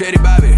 Chatty Bobby.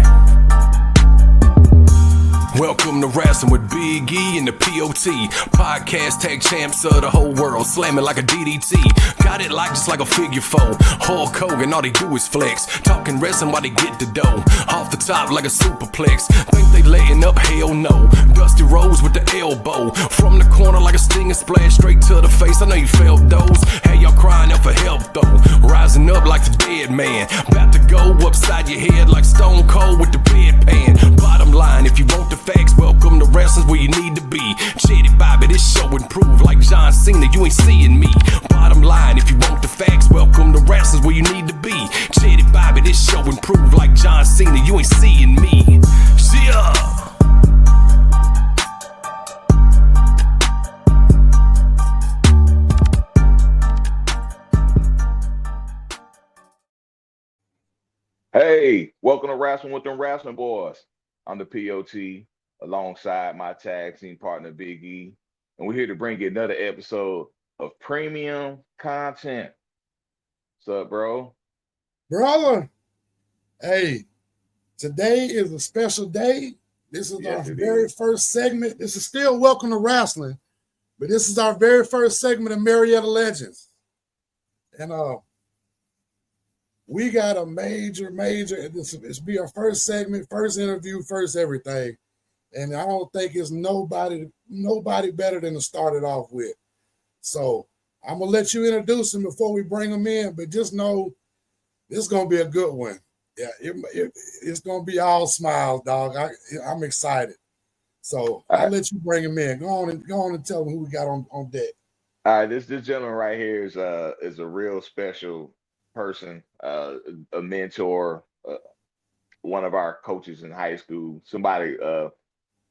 Welcome to Wrestling with Big E and the POT. Podcast tag champs of the whole world, slamming like a DDT. Got it like just like a figure four. Hulk Hogan, all they do is flex. Talking wrestling while they get the dough. Off the top like a superplex. Think they letting up? Hell no. Dusty Rose with the elbow. From the corner like a stinger splash straight to the face. I know you felt those. Hey, y'all crying out for help though. Rising up like the dead man. About to go upside your head like Stone Cold with the bedpan. Bottom line, if you want the facts, welcome to wrestling's where you need to be. Chatty Bobby, this show improve like John Cena, you ain't seeing me. Bottom line, if you want the facts, welcome to wrestling's where you need to be. Chatty Bobby, this show improve like John Cena, you ain't seeing me. Yeah. Hey, welcome to Wrestling with them Wrestling Boys. I'm the POT alongside my tag team partner Big E, and we're here to bring you another episode of premium content. What's up, bro? Brother, hey, today is a special day. This is our very first segment. This is still Welcome to Wrestling, but this is our very first segment of Marietta Legends. And we got a major, this be our first segment, first interview, first everything. And I don't think it's nobody better than to start it off with. So I'm going to let you introduce him before we bring him in, but just know this is going to be a good one. Yeah, it's going to be all smiles, dog. I'm excited. So I'll let you bring him in. Go on and tell them who we got on deck. All right, this gentleman right here is a real special person, a mentor, one of our coaches in high school, somebody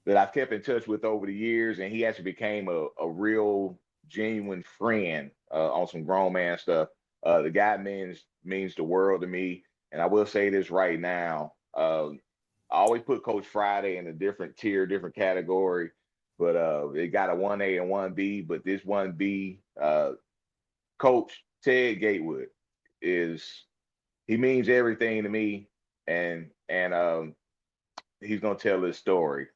that I've kept in touch with over the years, and he actually became a real genuine friend on some grown man stuff. The guy means the world to me, and I will say this right now. I always put Coach Friday in a different tier, different category, but it got a 1A and 1B, but this 1B, Coach Ted Gatewood, he means everything to me, and he's gonna tell his story.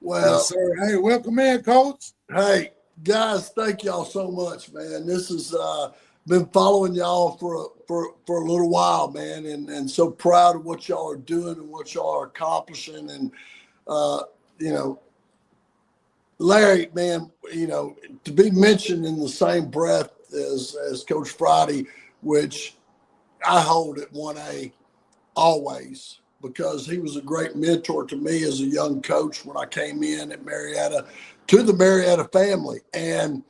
Well, yes, sir. Hey, welcome in, Coach. Hey, guys, thank y'all so much, man. This has been following y'all for a little while, man, and so proud of what y'all are doing and what y'all are accomplishing. And Larry, man, to be mentioned in the same breath as Coach Friday, which I hold at 1A always, because he was a great mentor to me as a young coach when I came in at Marietta, to the Marietta family. And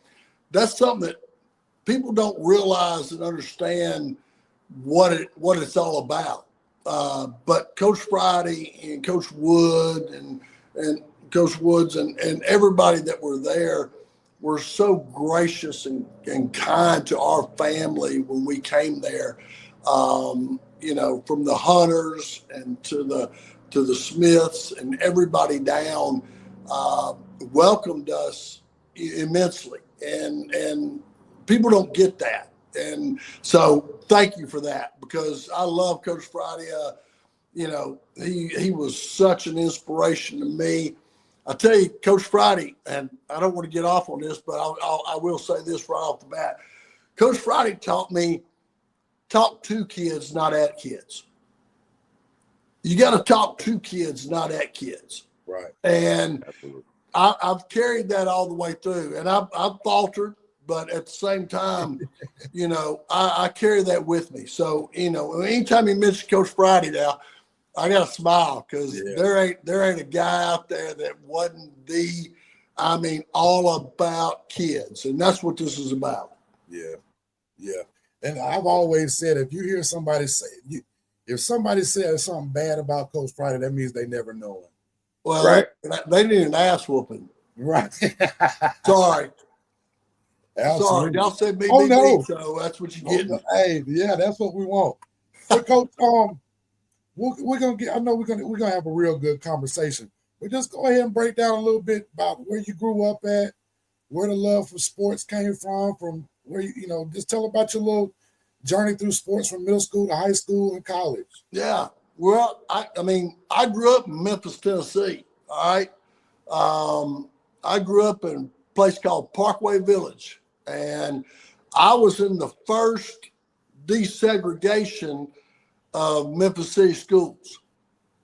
that's something that people don't realize and understand what it's all about. But Coach Friday and Coach Wood and Coach Woods and everybody that were there were so gracious and kind to our family when we came there. From the Hunters and to the Smiths and everybody down, welcomed us immensely, and people don't get that. And so thank you for that, because I love Coach Friday. He was such an inspiration to me. I tell you, Coach Friday, and I don't want to get off on this, but I will say this right off the bat. Coach Friday taught me, talk to kids, not at kids. You got to talk to kids, not at kids. Right. And I've carried that all the way through, and I've faltered, but at the same time, I carry that with me. So, anytime you mention Coach Friday now, I got to smile, because there ain't a guy out there that wasn't all about kids. And that's what this is about. Yeah. Yeah. And I've always said, if you hear somebody say, if somebody says something bad about Coach Friday, that means they never know him. Well, right. They need an ass whooping. Right. Sorry. Absolutely. Sorry. Y'all said me, no. So that's what you get. Hey, yeah, that's what we want. So, Coach, we're gonna get. I know we're gonna have a real good conversation. But just go ahead and break down a little bit about where you grew up at, where the love for sports came from where just tell about your little journey through sports from middle school to high school and college? Yeah. Well, I mean, I grew up in Memphis, Tennessee. All right. I grew up in a place called Parkway Village, and I was in the first desegregation of Memphis City schools.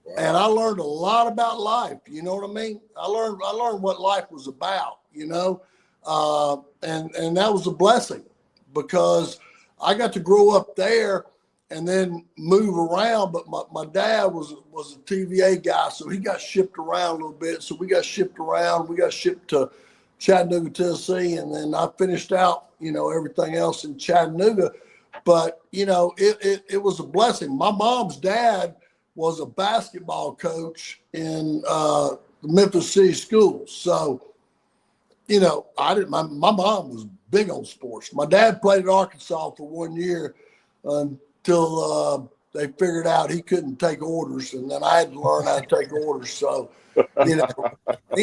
Wow. And I learned a lot about life. You know what I mean? I learned what life was about, and that was a blessing because I got to grow up there and then move around. But my dad was a TVA guy, so he got shipped around a little bit. So we got shipped around. We got shipped to Chattanooga, Tennessee, and then I finished out, everything else in Chattanooga. But it was a blessing. My mom's dad was a basketball coach in the Memphis City schools. So, I didn't. My mom was big on sports. My dad played at Arkansas for 1 year until they figured out he couldn't take orders, and then I had to learn how to take orders. So, he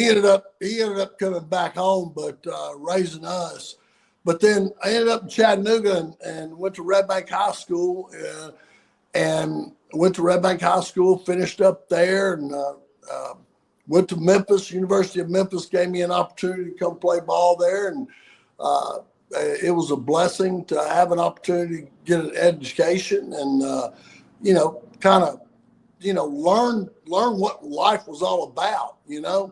ended up coming back home, but raising us. But then I ended up in Chattanooga and went to Red Bank High School, finished up there, and went to Memphis. University of Memphis gave me an opportunity to come play ball there, and it was a blessing to have an opportunity to get an education and learn what life was all about. Yeah.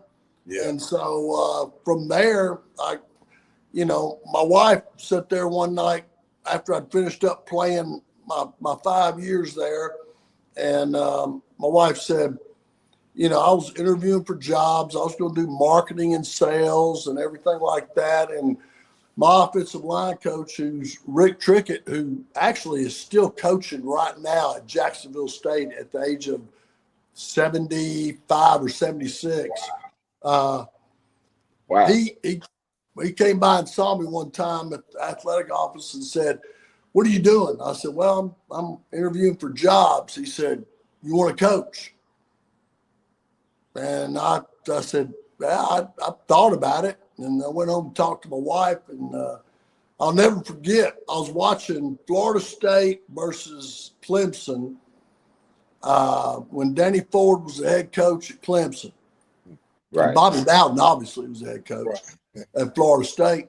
And so from there, my wife sat there one night after I'd finished up playing my 5 years there, and my wife said, I was interviewing for jobs. I was going to do marketing and sales and everything like that. And my offensive line coach, who's Rick Trickett, who actually is still coaching right now at Jacksonville State at the age of 75 or 76. Wow. He came by and saw me one time at the athletic office and said, "What are you doing?" I said, "Well, I'm interviewing for jobs." He said, "You want to coach?" And I said, "Yeah, I thought about it." And I went home and talked to my wife, and I'll never forget, I was watching Florida State versus Clemson when Danny Ford was the head coach at Clemson. Right. And Bobby Bowden obviously was the head coach at Florida State.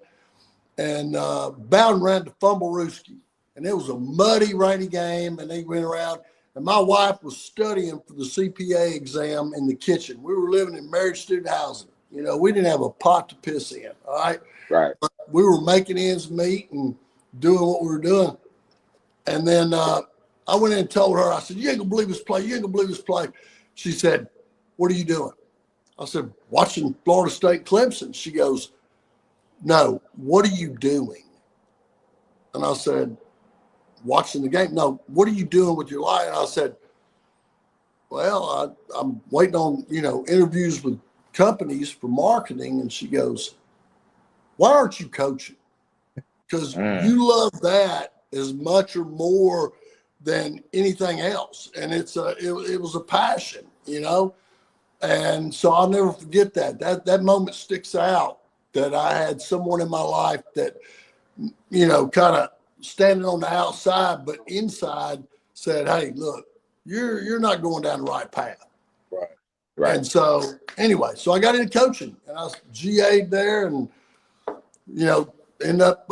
And Bowden ran to Fumblerooski. And it was a muddy, rainy game, and they went around. And my wife was studying for the CPA exam in the kitchen. We were living in married student housing. We didn't have a pot to piss in, all right? Right. But we were making ends meet and doing what we were doing. And then I went in and told her, I said, "You ain't gonna believe this play. You ain't gonna believe this play." She said, "What are you doing?" I said, "Watching Florida State Clemson." She goes, "No, what are you doing?" And I said, "Watching the game." "No, what are you doing with your life?" And I said, "Well, I'm waiting on, interviews with companies for marketing." And she goes, "Why aren't you coaching? Because you love that as much or more than anything else." And it was a passion, And so I'll never forget that. That moment sticks out, that I had someone in my life that, kind of standing on the outside, but inside said, "Hey, look, you're not going down the right path." Right. And so anyway, so I got into coaching, and I was GA'd there, and end up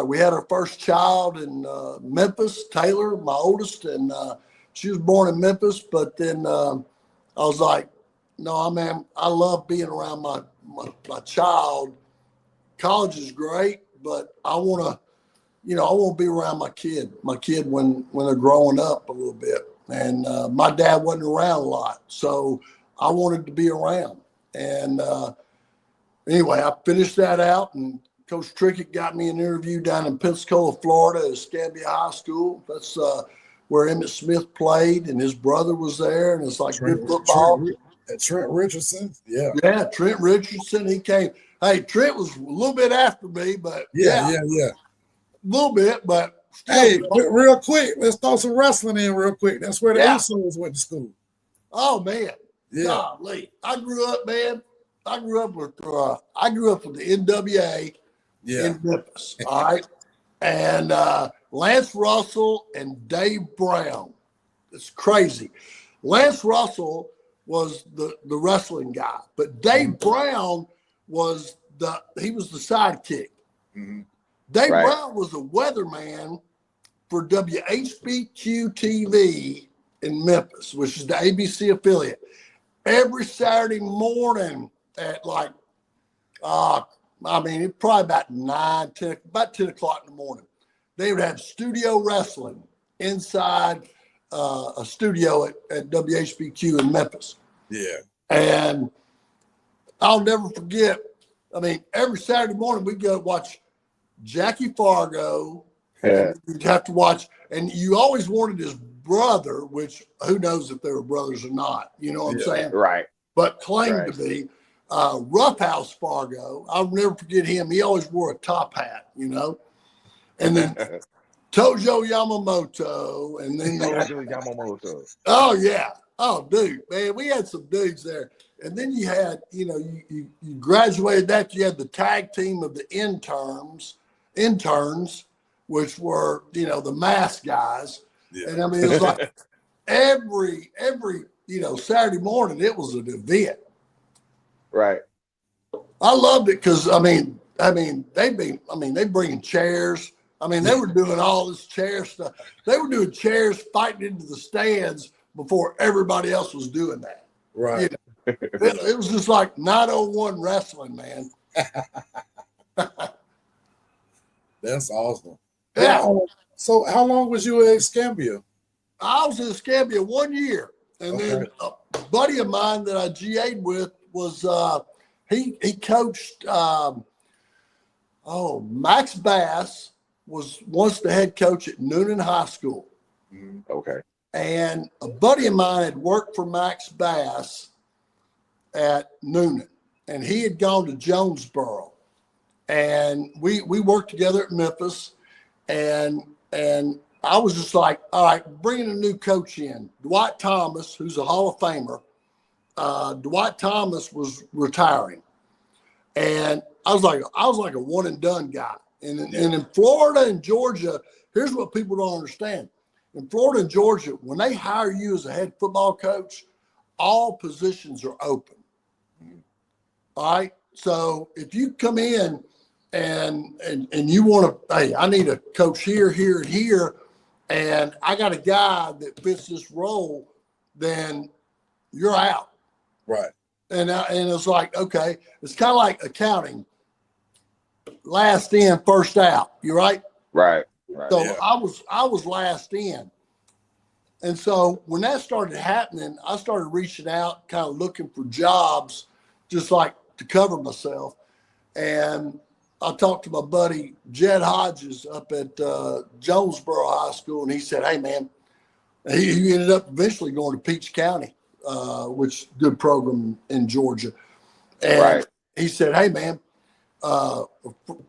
we had our first child in Memphis, Taylor, my oldest, and she was born in Memphis. But then I was like, "No, man, I love being around my child. College is great, but I want to." I want to be around my kid when they're growing up a little bit. And my dad wasn't around a lot, so I wanted to be around. And anyway, I finished that out, and Coach Trickett got me an interview down in Pensacola, Florida at Escambia High School. That's where Emmitt Smith played, and his brother was there, and it's like good football. Trent Richardson, yeah. Yeah, Trent Richardson, he came. Hey, Trent was a little bit after me, but yeah. A little bit, but still. Hey, real quick, let's throw some wrestling in real quick. That's where the Usos went to school. Oh man, yeah. Golly. I grew up with the NWA in Memphis. All right, and Lance Russell and Dave Brown. It's crazy. Lance Russell was the wrestling guy, but Dave Brown was the sidekick. Mm-hmm. Dave Brown was a weatherman for WHBQ TV in Memphis, which is the ABC affiliate. Every Saturday morning at it's probably about 10 o'clock in the morning, they would have studio wrestling inside a studio at WHBQ in Memphis. Yeah. And I'll never forget, every Saturday morning we'd go watch Jackie Fargo. Yeah. You'd have to watch, and you always wanted his brother, which who knows if they were brothers or not, you know what I'm saying? Right. But claimed to be Roughhouse Fargo. I'll never forget him. He always wore a top hat, you know? And then Tojo Yamamoto. And then Yamamoto. Oh, yeah. Oh, dude, man, we had some dudes there. And then you had, you graduated that. You had the tag team of the interns, which were, the mask guys. Yeah. And it was like every Saturday morning, it was an event. Right. I loved it because they bringing chairs. They were doing all this chair stuff. They were doing chairs fighting into the stands before everybody else was doing that. Right. It was just like 901 wrestling, man. That's awesome. Yeah. So how long was you at Escambia? I was in Escambia 1 year. And then a buddy of mine that I GA'd with was he coached Max Bass was once the head coach at Noonan High School. Okay. And a buddy of mine had worked for Max Bass at Noonan, and he had gone to Jonesboro. And we worked together at Memphis, and I was just like, all right, bringing a new coach in. Dwight Thomas, who's a Hall of Famer. Dwight Thomas was retiring. And I was like a one and done guy. And in Florida and Georgia, here's what people don't understand. In Florida and Georgia, when they hire you as a head football coach, all positions are open. All right. So if you come in and you want to, hey, I need a coach here, here, and here, and I got a guy that fits this role, then you're out. Right. And it's like, okay, it's kind of like accounting. Last in, first out. You right? Right. So yeah. I was last in. And so when that started happening, I started reaching out, kind of looking for jobs, just like to cover myself. And I talked to my buddy Jed Hodges up at Jonesboro High School, and he said, hey, man, he ended up eventually going to Peach County, which is a good program in Georgia. And he said, hey, man,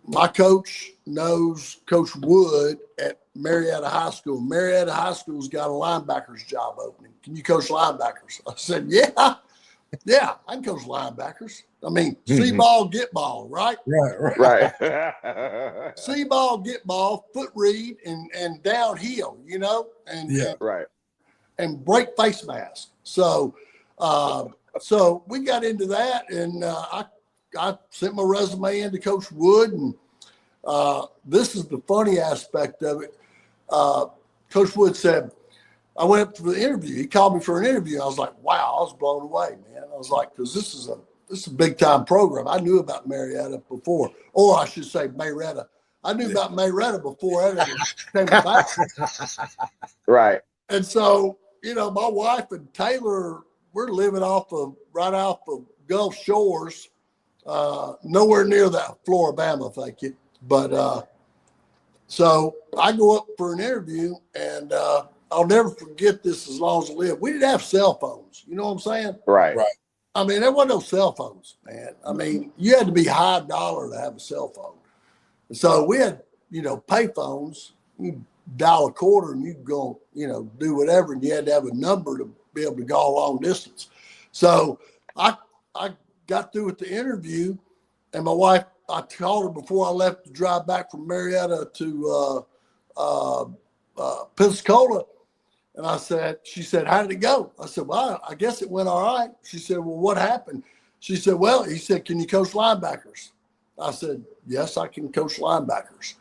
my coach knows Coach Wood at Marietta High School. Marietta High School's got a linebacker's job opening. Can you coach linebackers? I said, yeah, I can coach linebackers. See ball, get ball, right? Right. See ball, get ball, foot read, and downhill, and break face mask. So we got into that, and I sent my resume in to Coach Wood, and this is the funny aspect of it. Coach Wood said, I went up for the interview. He called me for an interview. I was like, wow, I was blown away, man. I was like, because this is a big time program. I knew about Marietta before, or I should say Marietta. I knew about Marietta before it came about. Right. And so, my wife and Taylor, we're living right off of Gulf Shores. Nowhere near that Floribama, thank you. But so I go up for an interview, and I'll never forget this as long as I live. We didn't have cell phones. You know what I'm saying? Right. There wasn't no cell phones, man. You had to be high dollar to have a cell phone. And so we had, pay phones. You dial a quarter and you go, do whatever, and you had to have a number to be able to go a long distance. So I got through with the interview, and my wife, I called her before I left to drive back from Marietta to Pensacola. And she said, how did it go? I said, well, I guess it went all right. She said, well, what happened? She said, well, he said, can you coach linebackers? I said, yes, I can coach linebackers.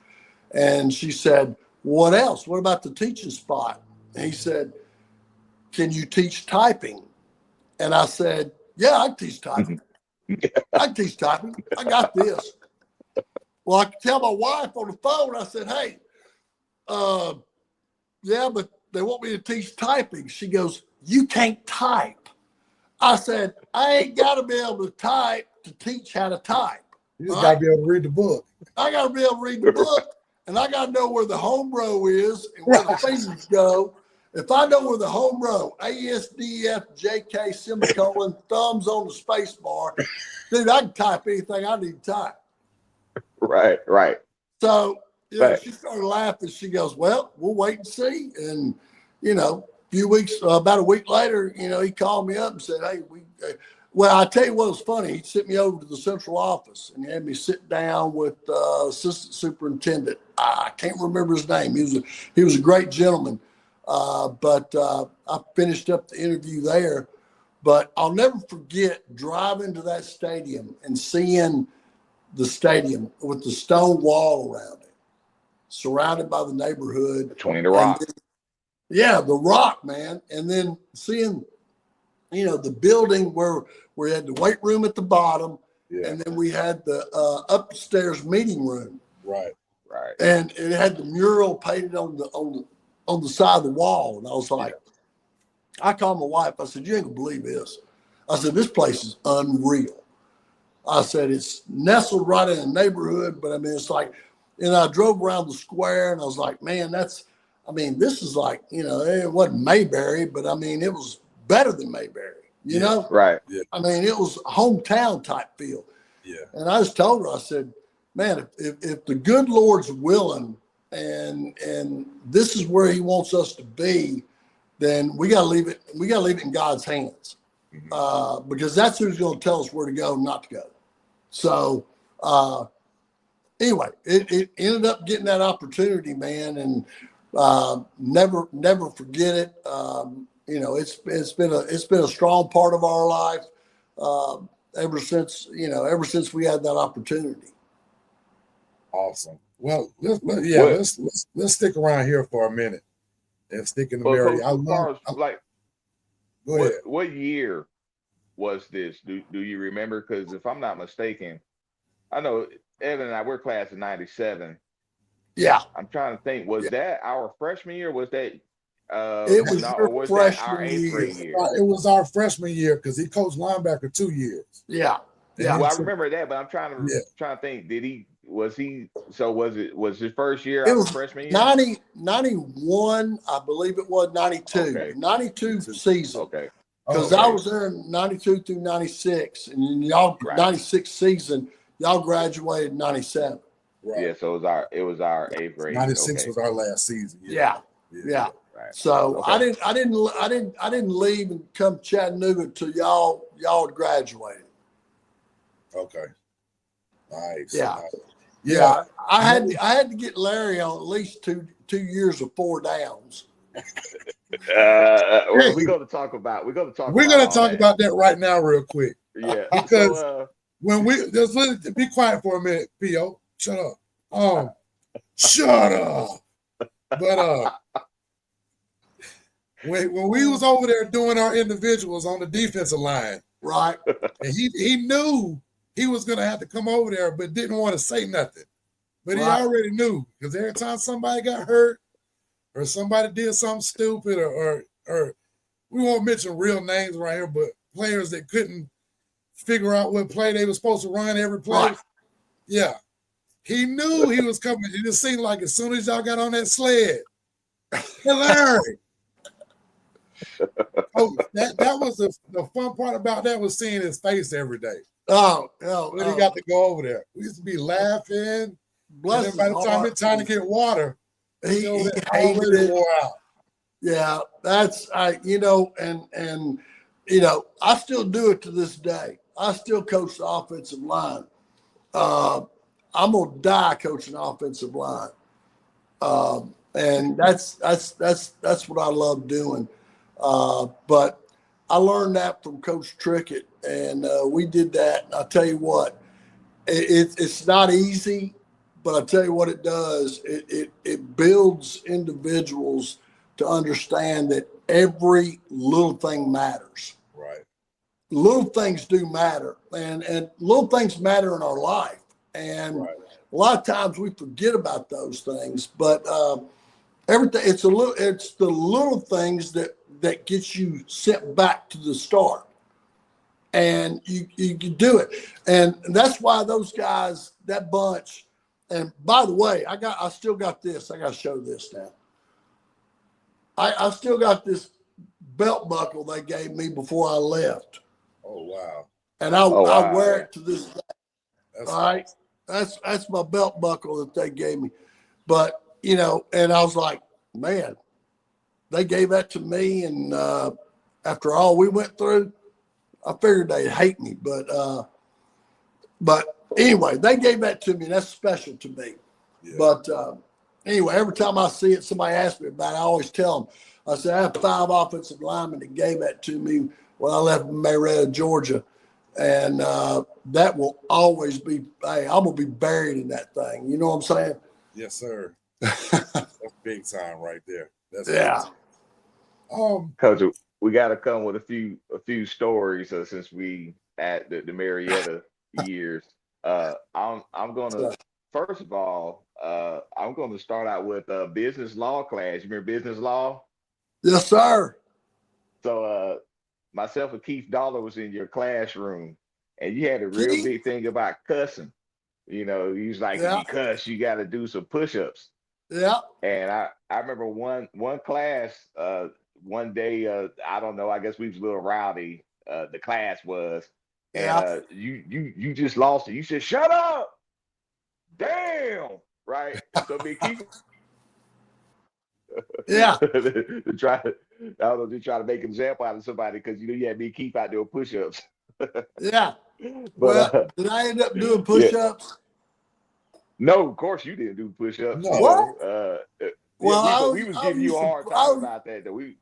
And she said, what else? What about the teaching spot? And he said, can you teach typing? And I said, yeah, I can teach typing. I can teach typing. I got this. Well, I could tell my wife on the phone, I said, hey, yeah, but they want me to teach typing. She goes, you can't type. I said, I ain't got to be able to type to teach how to type. You just got to be able to read the book. I got to be able to read the book, and I got to know where the home row is and where the fingers go. If I know where the home row, ASDFJK semicolon, thumbs on the space bar, dude, I can type anything I need to type. Right. So, she started laughing. She goes, well, we'll wait and see. And, about a week later, he called me up and said, hey, well, I tell you what was funny. He sent me over to the central office and he had me sit down with assistant superintendent. I can't remember his name. He was a great gentleman. But I finished up the interview there. But I'll never forget driving to that stadium and seeing the stadium with the stone wall around it, surrounded by the neighborhood. Between the rock. The rock, man. And then seeing, the building where we had the weight room at the bottom, and then we had the upstairs meeting room. Right. And it had the mural painted on the side of the wall. And I was like, I called my wife. I said, you ain't gonna believe this. I said, this place is unreal. I said, it's nestled right in a neighborhood, but I mean, it's like, and I drove around the square and I was like, man, this is like, it wasn't Mayberry, but I mean, it was better than Mayberry, you know? Right. Yeah. I mean, it was a hometown type feel. Yeah. And I just told her, I said, man, if the good Lord's willing and this is where he wants us to be, then we got to leave it in God's hands. Because that's who's going to tell us where to go and not to go. So, anyway, it ended up getting that opportunity, man, and never forget it. It's been a strong part of our life ever since we had that opportunity. Awesome. Well, let's stick around here for a minute and stick in the Marietta. Go ahead. What year was this? Do you remember? Because if I'm not mistaken, I know Evan and I, we're class of 97. Yeah. I'm trying to think, was that our freshman year? Was that it was your freshman year. It was our freshman year because he coached linebacker 2 years. Yeah. Yeah. Well, I remember that, but I'm trying to think, was his first year? It was freshman year? 91, I believe it was 92. Okay. 92 season. Okay. Because I was there in 92 through 96, and y'all 96 season, y'all graduated in 97. Right. Yeah, so it was our 8th grade. 96 was our last season. Yeah. Right. So I didn't leave and come to Chattanooga until y'all had graduated. Okay. Nice. Yeah. Nice. Yeah. I had to get Larry on at least two years of 4 downs. We're going to talk about that right now real quick. Yeah. Because when we just be quiet for a minute, P.O. Shut up. Shut up. But when we was over there doing our individuals on the defensive line, right? And he knew he was gonna have to come over there, but didn't want to say nothing. But he already knew, because every time somebody got hurt or somebody did something stupid or we won't mention real names right here, but players that couldn't figure out what play they were supposed to run every play. Right. Yeah. He knew he was coming. It just seemed like as soon as y'all got on that sled, Larry. That was the fun part about that, was seeing his face every day. When he got to go over there. We used to be laughing. By the time it's time to get water, he already wore out. Yeah, that's I still do it to this day. I still coach the offensive line. I'm gonna die coaching offensive line. And that's what I love doing. But I learned that from Coach Trickett, and we did that. And I'll tell you what, it's not easy, but I'll tell you what it does. It builds individuals to understand that every little thing matters. Right. Little things do matter, and little things matter in our life. And Right. a lot of times we forget about those things, but everything, it's the little things that gets you sent back to the start, and you do it. And that's why those guys, that bunch. And by the way, I still got this. I got to show this now. I still got this belt buckle they gave me before I left. Oh, wow. And I wow. wear it to this day. That's All right. That's my belt buckle that they gave me. But, you know, and I was like, man, they gave that to me. And after all we went through, I figured they'd hate me. But anyway, they gave that to me. And that's special to me. Yeah. But anyway, every time I see it, somebody asks me about it, I always tell them. I said, I have 5 offensive linemen that gave that to me when I left Marietta, Georgia. And that will always be, hey, I'm going to be buried in that thing. You know what I'm saying? Yes, sir. That's big time right there. That's Yeah. Coach, we got to come with a few stories since we at the Marietta years. I'm going to, first of all, I'm going to start out with business law class. You remember business law? Yes, sir. So myself and Keith Dollar was in your classroom, and you had a real Keith? big thing about cussing. You know, he was like, Yeah. if you cuss, you got to do some push-ups. Yeah. And I remember one class, one day, I don't know, I guess we was a little rowdy, the class was, Yeah. and you just lost it. You said, shut up, damn, right? So me Keith Yeah. to try to, I don't know, to try to make an example out of somebody, because you know you had me Keith out doing push-ups. Yeah. But Well, did I end up doing yeah. push-ups? No, of course you didn't do push-ups. No. You What? know, Well, we was giving you a hard time about that. That we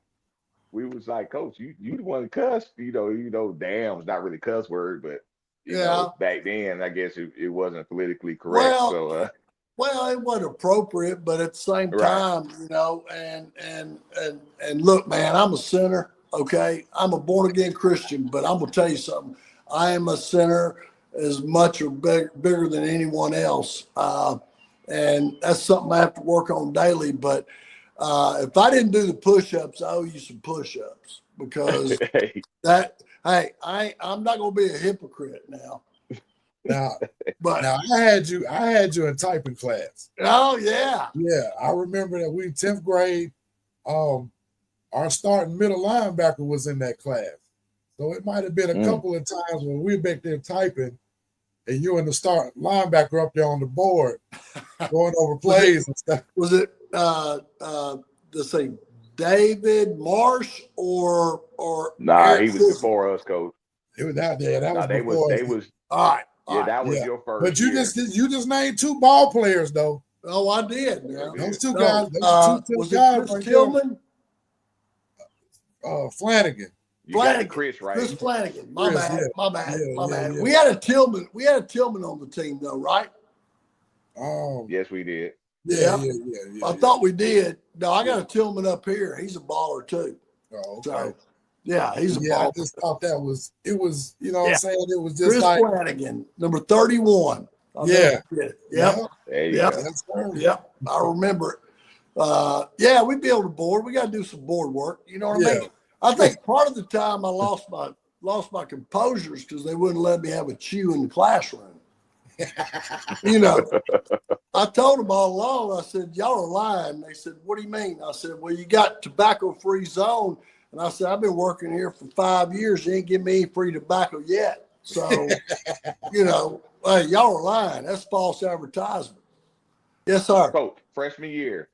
was like, Coach, you the one that cussed. You know, damn, it's not really a cuss word, but you know, back then I guess it wasn't politically correct. Well, So well, it wasn't appropriate, but at the same Right. time, you know, and look, man, I'm a sinner. Okay, I'm a born again Christian, but I'm gonna tell you something. I am a sinner as much or bigger than anyone else, and that's something I have to work on daily. But if I didn't do the push-ups, I owe you some push-ups, because that. Hey, I'm not gonna be a hypocrite now. Now, But I had you in typing class. oh yeah. Yeah, I remember that we 10th grade, our starting middle linebacker was in that class. So it might have been a couple of times when we were back there typing, and you and the start linebacker up there on the board going over plays and stuff. Was it let's say David Marsh or nah, Eric he was Sisson? before us, Coach. It was out there. That Nah, was they before. was All right. yeah, that was Yeah. your first. But you year. just named 2 ball players though. Oh, I did. Yeah. Those 2 No, guys. Those 2 was guys it Chris right Tillman? there. Flanagan. You got Chris right. Chris Flanagan. My Chris, bad. yeah. My bad. Yeah, my yeah, bad. yeah. We had a Tillman on the team though, right? Yes, we did. Yeah. I thought we did. No, I got a Tillman up here. He's a baller too. Oh, okay. So yeah, he's a Yeah, I baller. just thought it was, you know what Yeah. I'm saying? It was just Chris like, Flanagan, number 31. I'll Yeah. never forget it. Yep. There you Yep. go. That's right. Yep. I remember it. Yeah, we'd be able to board. We got to do some board work. You know what I mean? I think part of the time I lost my composure because they wouldn't let me have a chew in the classroom. You know, I told them all along, I said, y'all are lying. They said, what do you mean? I said, well, you got tobacco-free zone. And I said, I've been working here for 5 years. You ain't give me any free tobacco yet. So, you know, hey, y'all are lying. That's false advertisement. Yes, sir. Coach, freshman year,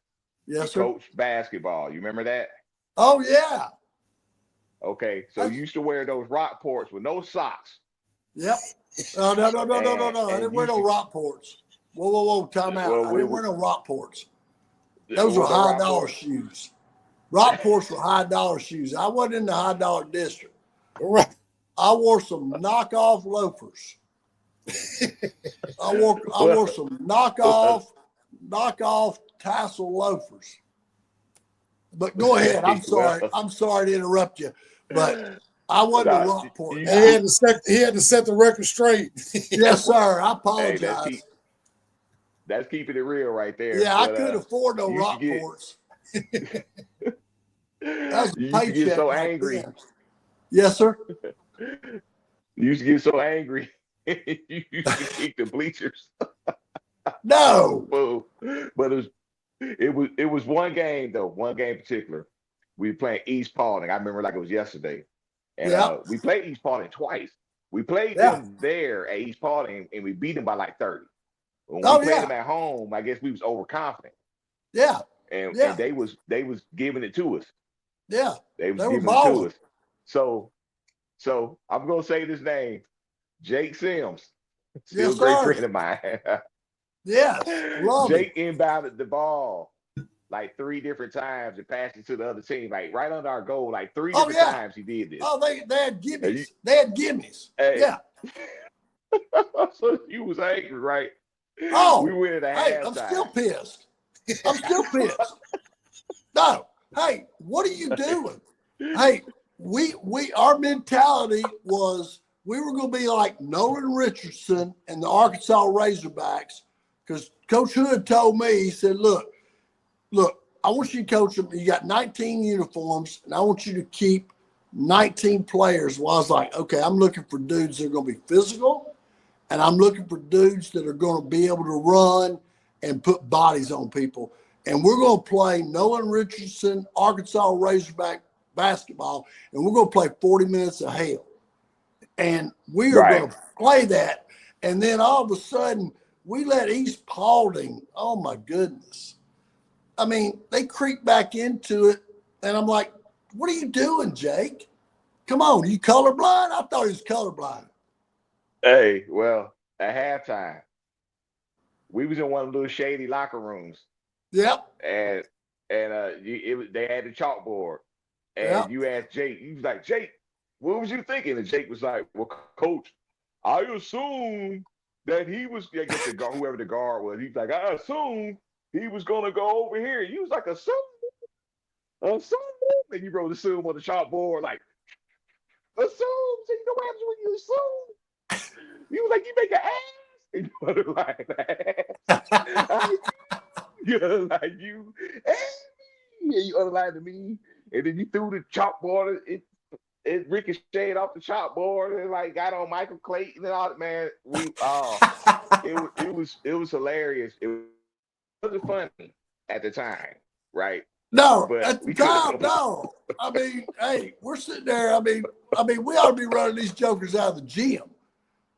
Yes, sir. coach basketball. You remember that? Oh, yeah. Okay, so you used to wear those Rockports with no socks. Yep. No. I didn't wear no Rockports. Whoa. Time out. Well, I didn't wear no Rockports. Those were Was that high dollar Rockport? shoes. Rockports were high dollar shoes. I wasn't in the high dollar district. Right. I wore some knockoff loafers. I wore some knockoff tassel loafers. But go ahead. I'm sorry. Well, I'm sorry to interrupt you, but I wasn't a nah, Rockport you- He guy. had to set the record straight. Yes, sir. I hey, apologize. that's keeping it real right there. Yeah, I But couldn't afford no you used to get Rockports. That was a you used to get paycheck so back angry. then. Yes, sir. You used to get so angry. You used to kick the bleachers. No. Whoa. But it was one game though, one game in particular. We were playing East Paulding. I remember like it was yesterday. And Yeah. we played East Paulding twice. We played Yeah. them there at East Paulding and we beat them by like 30. When Oh, we played yeah. them at home, I guess we was overconfident. Yeah. And, Yeah. and they was giving it to us. Yeah. They was They were giving it to balling. us. So I'm gonna say this name, Jake Sims, still Yes, a great sir. friend of mine. Yes. Love Jake it. inbounded the ball like 3 different times and passed it to the other team, like right under our goal, like 3 Oh, different yeah. times he did this. Oh, they had you- gimmies. They had gimmies. Hey. Yeah. So you was angry, right? Oh, we went at hey, halftime. I'm still pissed. I'm still pissed. No. Hey, what are you doing? Hey, our mentality was we were going to be like Nolan Richardson and the Arkansas Razorbacks because Coach Hood told me, he said, look, I want you to coach them. You got 19 uniforms, and I want you to keep 19 players. Well, I was like, okay, I'm looking for dudes that are going to be physical, and I'm looking for dudes that are going to be able to run and put bodies on people. And we're going to play Nolan Richardson, Arkansas Razorback basketball, and we're going to play 40 minutes of hell. And we are Right. going to play that. And then all of a sudden, we let East Paulding, oh my goodness. I mean, they creep back into it, and I'm like, what are you doing, Jake? Come on, you colorblind? I thought he was colorblind. Hey, well, at halftime, we was in one of those shady locker rooms. Yep. And they had the chalkboard, and Yeah. you asked Jake. You was like, Jake, what was you thinking? And Jake was like, well, Coach, I assumed that he was. I guess whoever the guard was. He's like, I assumed he was gonna go over here. He was like, assume, and you wrote assume on the chalkboard, like assume. So you know what happens when you assume? He was like, you make an ass, and you were like, you're like you. And you underlined to me, and then you threw the chalkboard. It ricocheted off the chalkboard and like got on Michael Clayton and all that. Man, it was hilarious. It wasn't funny at the time, right? No, But at the we time, could've- no. I mean, hey, we're sitting there. I mean, we ought to be running these jokers out of the gym.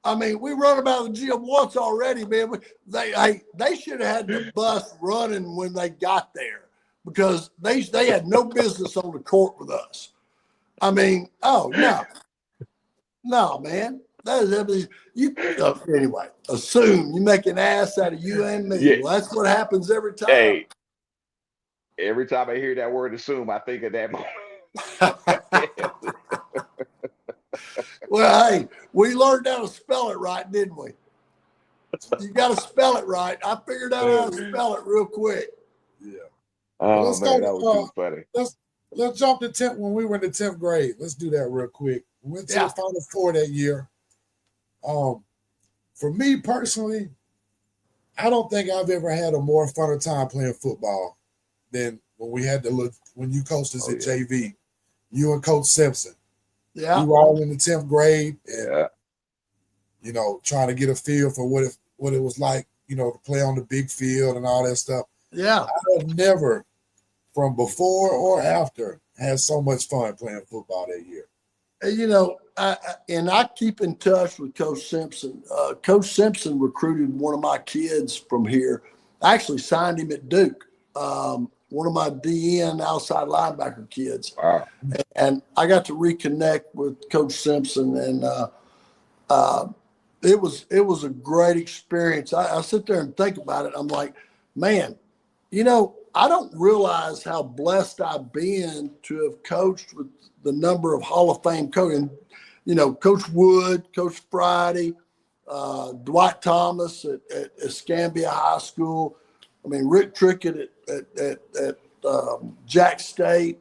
I mean, we run them out of the gym once already, man. They should have had the bus running when they got there because they had no business on the court with us. I mean, oh no, man. That is everything. Anyway, assume you make an ass out of you and me. Yeah. Well, that's what happens every time. Hey, every time I hear that word assume, I think of that moment. Well, hey, we learned how to spell it right, didn't we? You got to spell it right. I figured out how to spell it real quick. Yeah. Oh Let's man, go, that was too funny. Let's jump to 10th when we were in the 10th grade. Let's do that real quick. We went to the Final Four that year. For me personally, I don't think I've ever had a more fun time playing football than when you coached us at JV. You and Coach Simpson. Yeah. We were all in the 10th grade and, Yeah. Trying to get a feel for what it was like, to play on the big field and all that stuff. Yeah. I have never, from before or after, had so much fun playing football that year. I keep in touch with Coach Simpson. Coach Simpson recruited one of my kids from here. I actually signed him at Duke. One of my DN outside linebacker kids. Wow. And I got to reconnect with Coach Simpson, and it was a great experience. I sit there and think about it. I'm like, man, I don't realize how blessed I've been to have coached with the number of Hall of Fame coaching. You know, Coach Wood, Coach Friday, Dwight Thomas at Escambia High School. I mean, Rick Trickett at Jack State.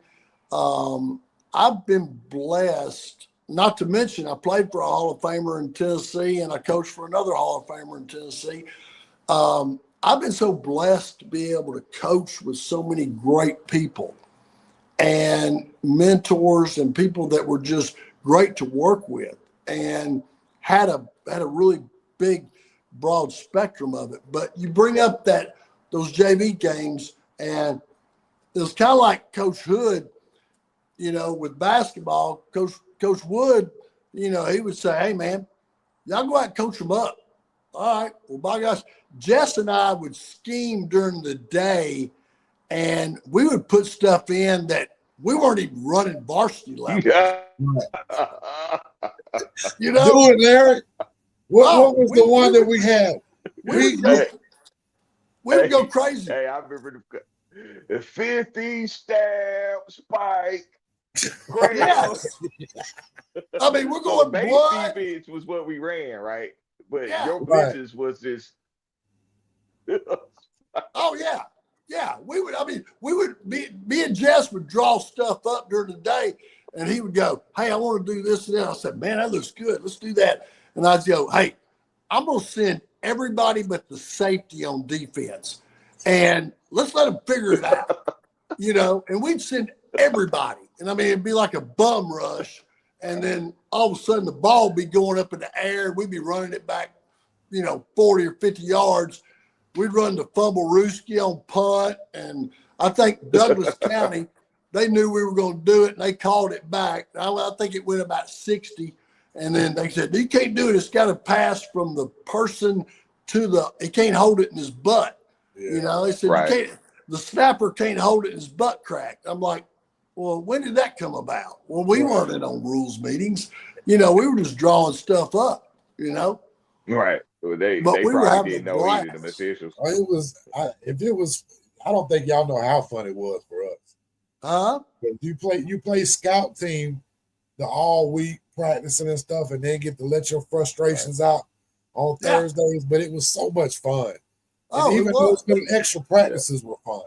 I've been blessed, not to mention I played for a Hall of Famer in Tennessee and I coached for another Hall of Famer in Tennessee. I've been so blessed to be able to coach with so many great people and mentors and people that were just great to work with, and had a really big, broad spectrum of it. But you bring up those JV games, and it was kind of like Coach Hood, you know, with basketball. Coach Wood, you know, he would say, "Hey, man, y'all go out and coach them up." All right. Well, by gosh, Jess and I would scheme during the day, and we would put stuff in that we weren't even running varsity level. You know? Do it, Larry. What was the one that we had? We would go crazy. Hey, I remember the 50 stab spike. Yes. I mean, we're going base blood. defense was what we ran, right? But Yeah. your business was just. Oh yeah, yeah. We would me and Jess would draw stuff up during the day, and he would go, "Hey, I want to do this and that." I said, "Man, that looks good. Let's do that." And I'd go, "Hey, I'm gonna send everybody but the safety on defense, and let's let them figure it out." You know, and we'd send everybody, and I mean, it'd be like a bum rush. And then all of a sudden the ball would be going up in the air. We'd be running it back, 40 or 50 yards. We'd run the fumble-rooski on punt. And I think Douglas County, they knew we were going to do it, and they called it back. I think it went about 60. And then they said, "You can't do it. It's got to pass from the person to he can't hold it in his butt." Yeah. They said, right. "You can't, the snapper can't hold it in his butt crack." I'm like, well, when did that come about? Well, we weren't in on rules meetings. We were just drawing stuff up, Right. Well, they but we probably didn't know either, the officials. I don't think y'all know how fun it was for us. Huh? You play scout team the all week practicing and stuff, and then get to let your frustrations out on Thursdays. But it was so much fun. And even those little extra practices were fun.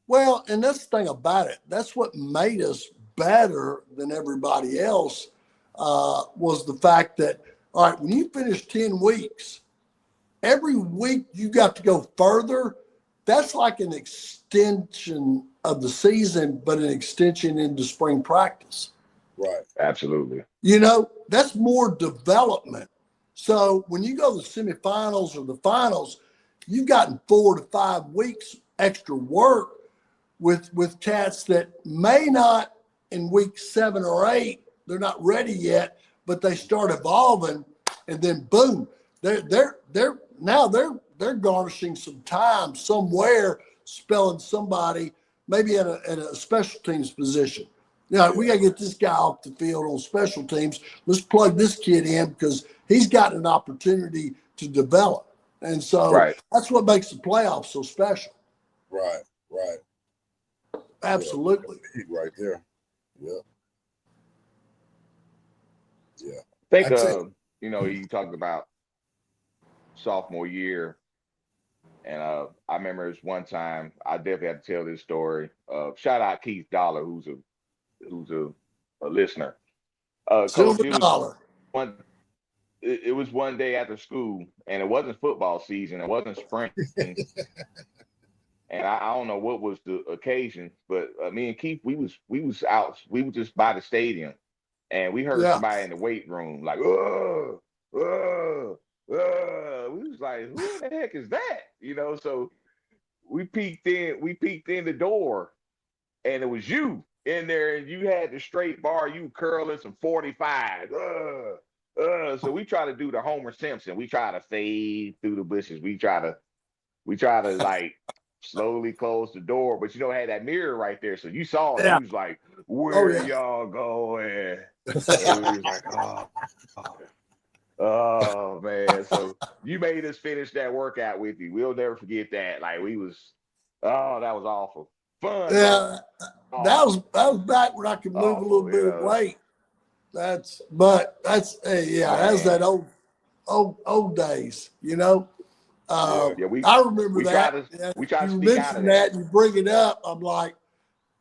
Well, and that's the thing about it. That's what made us better than everybody else, was the fact that, all right, when you finish 10 weeks, every week you got to go further. That's like an extension of the season, but an extension into spring practice. Right. Absolutely. That's more development. So when you go to the semifinals or the finals, you've gotten 4 to 5 weeks extra work with cats that may not in week 7 or 8, they're not ready yet, but they start evolving, and then boom, they're garnishing some time somewhere, spelling somebody maybe in a special teams position. We got to get this guy off the field on special teams. Let's plug this kid in because he's got an opportunity to develop. And so that's what makes the playoffs so special. Right. Absolutely. Right there. Yeah. I think, you talked about sophomore year. And I remember this one time, I definitely have to tell this story. Shout out Keith Dollar, who's a listener. Silver Dollar. It was one day after school, and it wasn't football season. It wasn't spring. And I don't know what was the occasion, but me and Keith, we was out. We were just by the stadium, and we heard somebody in the weight room like, "Oh, oh, oh." We was like, "Who the heck is that?" So we peeked in the door, and it was you in there, and you had the straight bar. You curling some 45. So we try to do the Homer Simpson. We try to fade through the bushes. We try to like slowly close the door, but had that mirror right there, so you saw it. You was like, "Where y'all going?" And we was like, oh man. So you made us finish that workout with you. We'll never forget that. Like we was Oh, that was awful. Fun. Yeah, that was back when I could move a little Awful, bit of weight. That's that's Man. that old days, you know. Yeah, I remember we try that. to Yeah, we try to you speak out of mentioned that. that, and you bring it up. I'm like,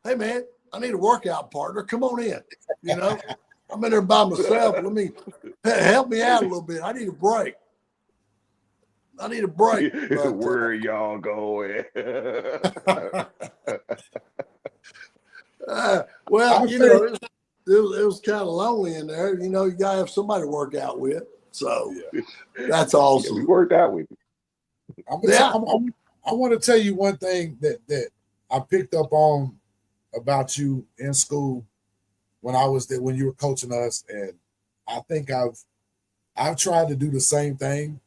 hey man, I need a workout partner. Come on in. You know, I'm in there by myself. Let me help me out a little bit. I need a break. But Where are y'all going? well, I you think, know, it was kind of lonely in there. You know, you gotta have somebody to work out with. So yeah. that's Yeah, we awesome. worked out with you. Yeah. I want to tell you one thing that I picked up on about you in school when I was there when you were coaching us, and I think I've tried to do the same thing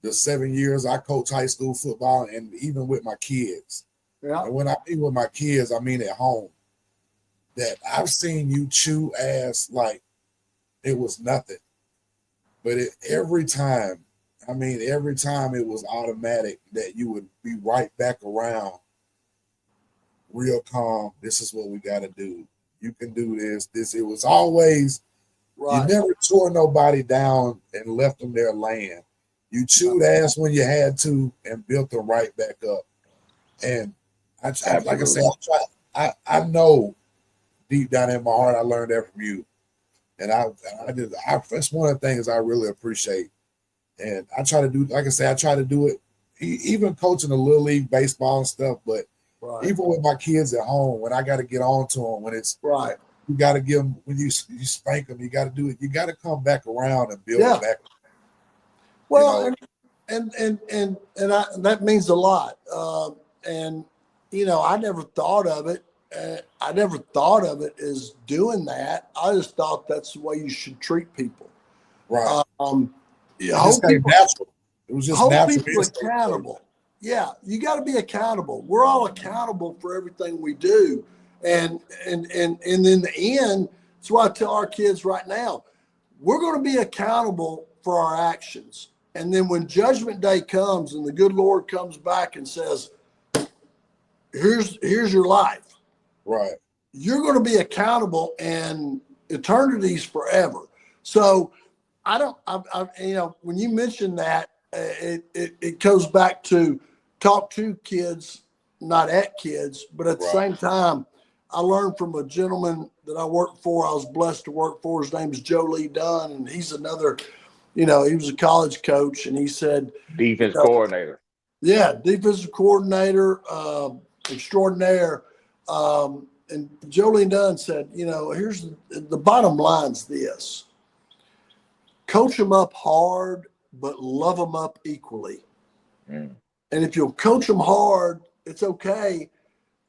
the 7 years I coach high school football, and even with my kids. Yeah. And when I mean with my kids, I mean at home. That I've seen you chew ass like it was nothing, but every time, every time it was automatic that you would be right back around, real calm. This is what we got to do. You can do this. It was always, you Right. never tore nobody down and left them there laying. You chewed ass when you had to and built them right back up. And like I said, I know deep down in my heart, I learned that from you. And that's one of the things I really appreciate. And I try to do, like I say, I try to do it, even coaching the little league baseball and stuff. But Right. even with my kids at home, when I got to get on to them, when it's Right. you got to give them, when you spank them, you got to do it. You got to come back around and build Yeah. it back. Well, You and that means a lot. And you know, I never thought of it. I never thought of it as doing that. I just thought that's the way you should treat people. Right. Hold people, natural. It was just hold natural. people accountable. Yeah, you got to be accountable. We're all accountable for everything we do, and in the end, that's why I tell our kids right now, we're going to be accountable for our actions. And then when Judgment Day comes and the good Lord comes back and says, "Here's your life," Right. you're going to be accountable, and eternity's forever. So you know, when you mention that, it goes back to talk to kids, not at kids, but at the same time, I learned from a gentleman that I worked for. I was blessed to work for. His name is Joe Lee Dunn, and he's another, you know, he was a college coach, and he said, Defense coordinator. yeah, defensive coordinator, extraordinaire. And Joe Lee Dunn said, you know, here's the bottom line's this: coach them up hard, but love them up equally. Mm. And if you'll coach them hard, it's okay.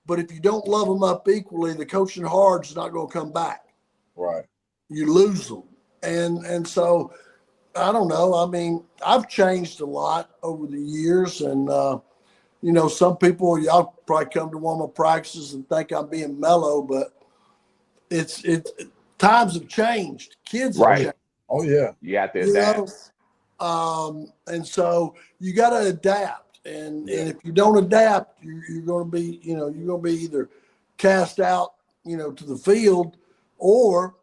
But if you don't love them up equally, the coaching hard is not going to come back. Right. You lose them. And so, I don't know. I mean, I've changed a lot over the years. And, you know, some people, y'all probably come to one of my practices and think I'm being mellow, but it's times have changed. Kids have changed. Oh, yeah. You have to You adapt. know? And so you got to adapt. And if you don't adapt, you're going to be, you know, you're going to be either cast out, you know, to the field, or,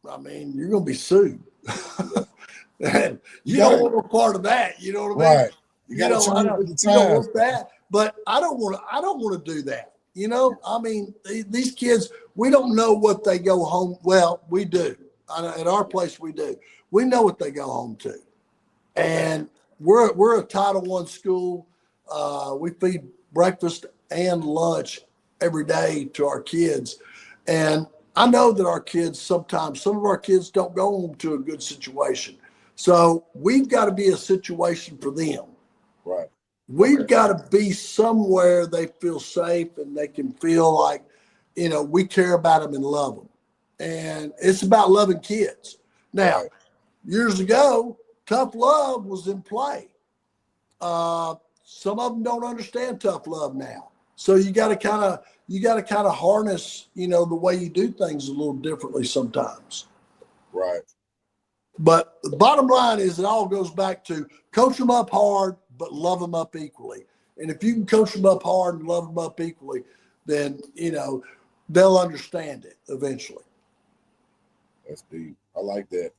I mean, you're going to be sued. And you don't want no part of that. You know what I mean? Right. You got to change with the You don't times. want that. But I don't want to do that. You know, I mean, these kids, we don't know what they go home. Well, we do. At our place, we do. We know what they go home to. And we're a Title I school. We feed breakfast and lunch every day to our kids. And I know that our kids, sometimes some of our kids don't go home to a good situation. So we've got to be a situation for them. Right. We've got to be somewhere they feel safe and they can feel like, you know, we care about them and love them. And it's about loving kids. Now, years ago, tough love was in play. Some of them don't understand tough love now. So you got to kind of harness, you know, the way you do things a little differently sometimes. Right. But the bottom line is it all goes back to coach them up hard, but love them up equally. And if you can coach them up hard and love them up equally, then, they'll understand it eventually. That's deep. I like that.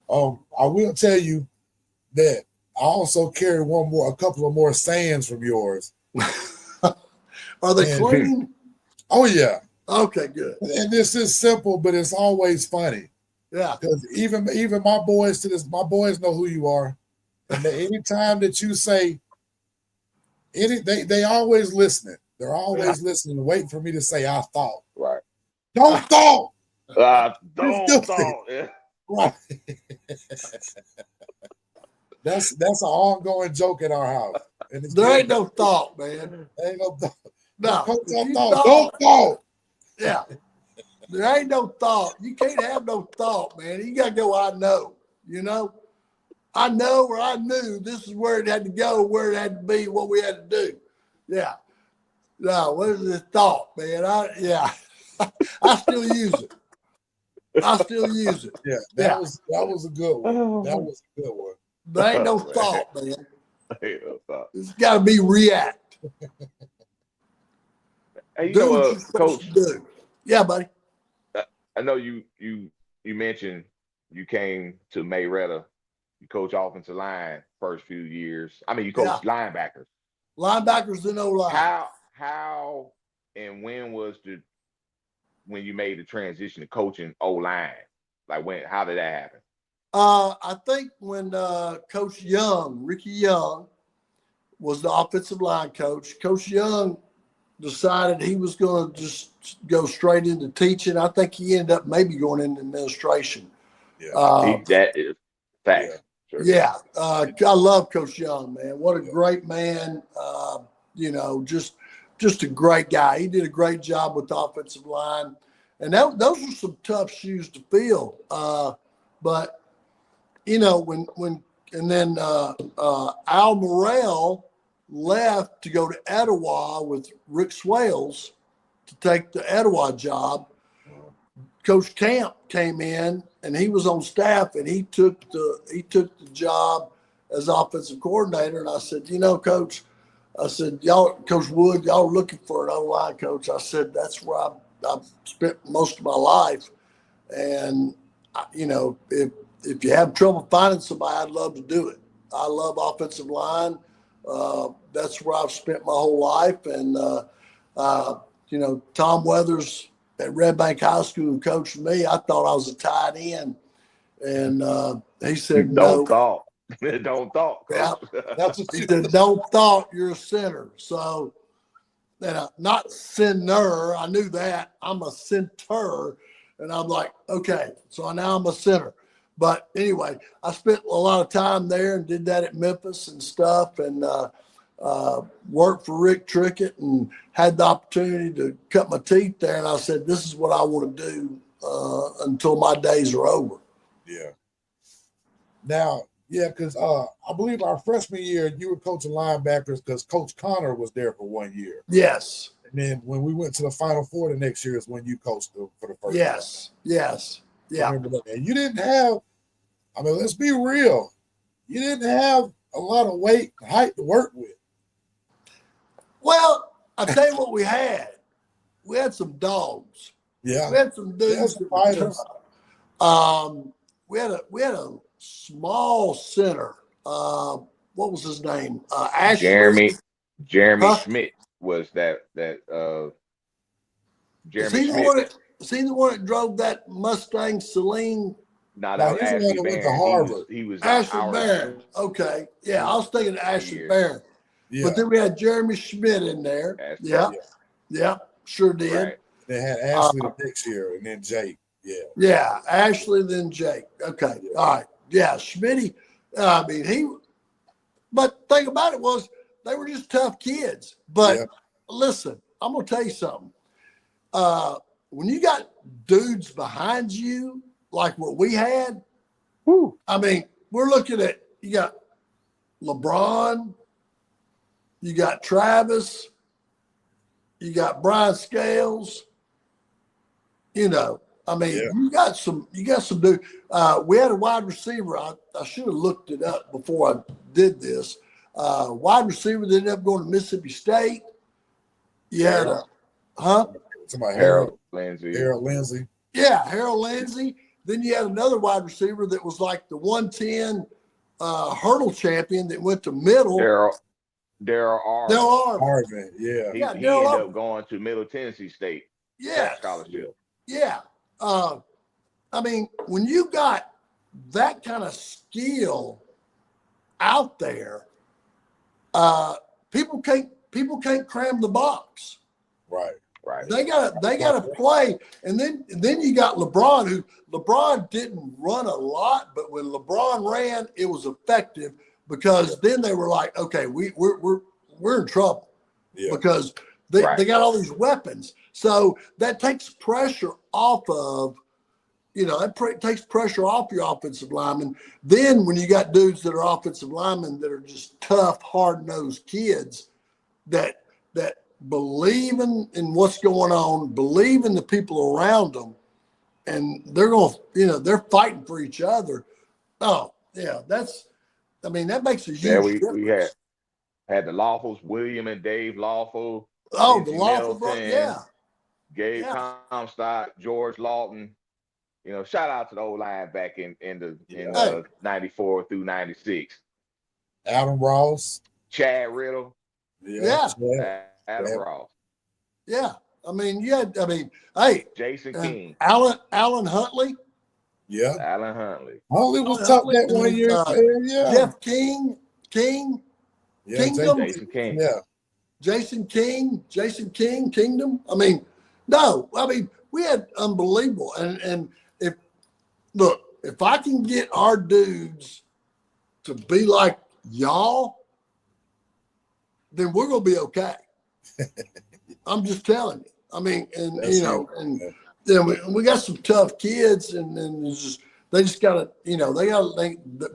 I will tell you that I also carry a couple of more sayings from yours. Are they clean? Oh yeah. Okay, good. And this is simple, but it's always funny. Yeah. Because even my boys know who you are. And anytime that you say they always listening. They're always listening, waiting for me to say I thought. Right. Don't thought. Don't thought. Yeah. Right. That's an ongoing joke in our house. And there ain't no thought, man. There ain't no thought. No. Don't thought. Yeah. There ain't no thought. You can't have no thought, man. You got to go, I know. I know, or I knew this is where it had to go, where it had to be, what we had to do. Yeah. No, what is this thought, man? I still use it. Yeah, that was a good one. That was a good one. There ain't no thought, man. Ain't no thought. It's got to be react. Hey, do what you're supposed Coach. to do. Yeah, buddy. I know you mentioned you came to Marietta. You coach offensive line first few years. I mean, you coach linebackers. Linebackers and O-line. How and when you made the transition to coaching O-line? Like how did that happen? I think when Coach Ricky Young, was the offensive line coach. Coach Young decided he was going to just go straight into teaching. I think he ended up maybe going into administration. Yeah, that is fact. Yeah. Sure. Yeah, I love Coach Young, man. What a great man. Just a great guy. He did a great job with the offensive line. And those are some tough shoes to fill. But, then Al Morrell left to go to Etowah with Rick Swales to take the Etowah job. Coach Camp came in and he was on staff and he took the job as offensive coordinator. And I said, Coach, Coach Wood, y'all are looking for an O-line coach. I said, that's where I've spent most of my life. And, if you have trouble finding somebody, I'd love to do it. I love offensive line. That's where I've spent my whole life. And, Tom Weathers at Red Bank High School, who coached me, I thought I was a tight end. And he said, Don't thought. Don't thought. Yeah. He said, don't thought, you're a center. So, not center. I knew that. I'm a center. And I'm like, okay, so now I'm a center. But anyway, I spent a lot of time there and did that at Memphis and stuff, and worked for Rick Trickett and had the opportunity to cut my teeth there. And I said, this is what I want to do until my days are over. Yeah. Now, because I believe our freshman year, you were coaching linebackers because Coach Connor was there for 1 year. Yes. And then when we went to the Final Four the next year is when you coached for the first time. Yes. Yeah. Remember that. And you didn't have, let's be real. You didn't have a lot of weight and height to work with. Well, I'll tell you what we had. We had some dogs. Yeah. We had some dudes. Fighters. We had a small center. What was his name? Jeremy Schmidt was that Jeremy Schmidt. Is he the one that drove that Mustang Celine? No, that was Ashley Barron. He was Ashley Barron. Okay. Yeah, I was thinking of Ashley Barron. Yeah. But then we had Jeremy Schmidt in there. Yeah, sure did. Right. They had Ashley the next year and then Jake. Yeah. Yeah, Ashley, then Jake. Okay. Yeah. All right. Yeah, Schmitty. But the thing about it was they were just tough kids. But listen, I'm going to tell you something. When you got dudes behind you, like what we had, we're looking at, you got LeBron, you got Travis, you got Brian Scales, you got some dude. We had a wide receiver. I should have looked it up before I did this. Wide receiver that ended up going to Mississippi State. You had Somebody Harold Lindsey. Harold Lindsey. Yeah, Harold Lindsey. Then you had another wide receiver that was like the 110 hurdle champion that went to middle. Daryl Arvin. Arvin, yeah. He ended up going to Middle Tennessee State. Yeah. Scholarship. Yeah. I mean, when you got that kind of skill out there, people can't cram the box. Right. They gotta play. And then you got LeBron, who LeBron didn't run a lot, but when LeBron ran, it was effective because then they were like, okay, we're in trouble because they got all these weapons. So that takes pressure off of, takes pressure off your offensive linemen. Then when you got dudes that are offensive linemen that are just tough, hard-nosed kids that believe in what's going on, believe in the people around them, and they're fighting for each other. Oh, yeah, that makes a huge difference. We had the Lawfuls, William and Dave Lawful. Oh, the Lawful, Gabe Comstock, George Lawton. Shout out to the old line back in 94 through 96. Adam Ross. Chad Riddle. Yeah. Adam Ross. Yeah. Jason King. Alan Huntley. Yeah. Alan Huntley. Huntley was tough that 1 year. Jeff King. Yeah, Kingdom. Jason King. Yeah. Jason King, Kingdom. We had unbelievable. And if I can get our dudes to be like y'all, then we're going to be okay. I'm just telling you. And we got some tough kids, and they just got to,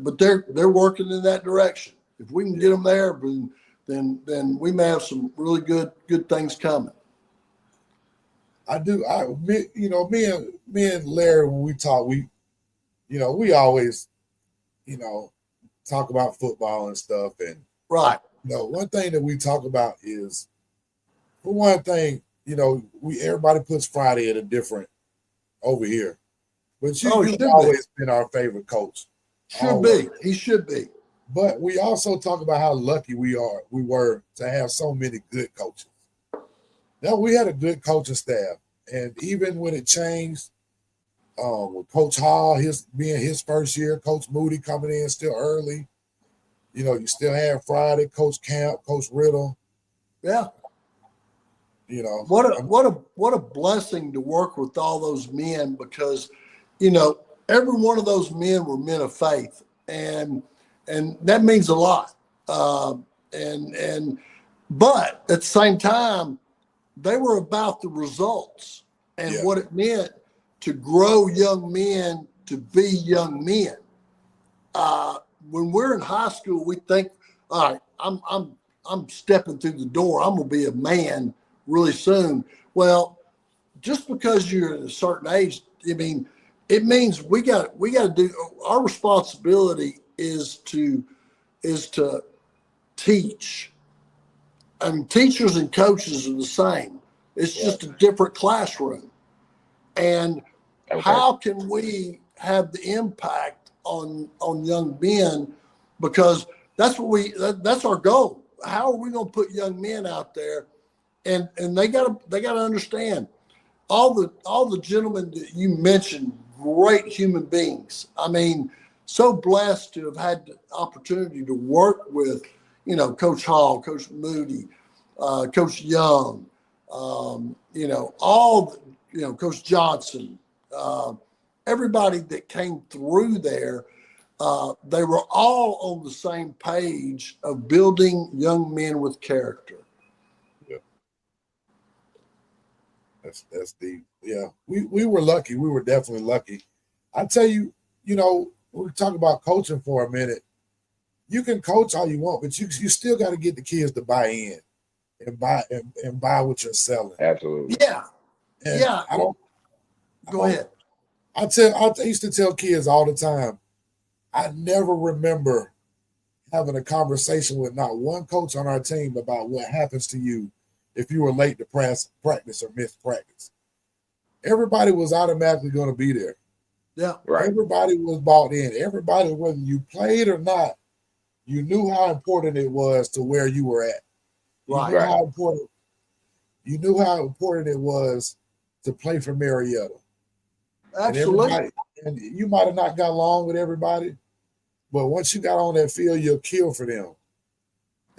but they're working in that direction. If we can get them there, then we may have some really good things coming. I do. Me and Larry, when we talk, we always, talk about football and stuff. And right. One thing that we talk about is, for one thing, everybody puts Friday at a different over here, but you've always been our favorite coach. Should be. He should be. But we also talk about how lucky we were to have so many good coaches. Now, we had a good coaching staff, and even when it changed, with Coach Hall, being his first year, Coach Moody coming in still early, you still had Friday, Coach Camp, Coach Riddle. Yeah. What a blessing to work with all those men, because, every one of those men were men of faith, and that means a lot. But at the same time, they were about the results and what it meant to grow young men to be young men. When we're in high school, we think, all right, I'm stepping through the door. I'm going to be a man really soon. Well, just because you're at a certain age, it means we got to do, our responsibility is to teach. Teachers and coaches are the same. It's just a different classroom. And how can we have the impact on young men? Because that's our goal. How are we going to put young men out there? And they got to understand, all the gentlemen that you mentioned, great human beings. So blessed to have had the opportunity to work with, Coach Hall, Coach Moody, Coach Young, Coach Johnson, everybody that came through there. They were all on the same page of building young men with character. That's deep. Yeah, we were lucky. We were definitely lucky. I tell you, we're talking about coaching for a minute. You can coach all you want, but you still got to get the kids to buy in and buy what you're selling. Absolutely. Yeah. And yeah. Go ahead. I used to tell kids all the time, I never remember having a conversation with not one coach on our team about what happens to you if you were late to practice or missed practice. Everybody was automatically going to be there. Yeah. Right. Everybody was bought in. Everybody, whether you played or not, you knew how important it was to where you were at. Right. You knew how important it was to play for Marietta. Absolutely. And you might have not got along with everybody, but once you got on that field, you'll kill for them.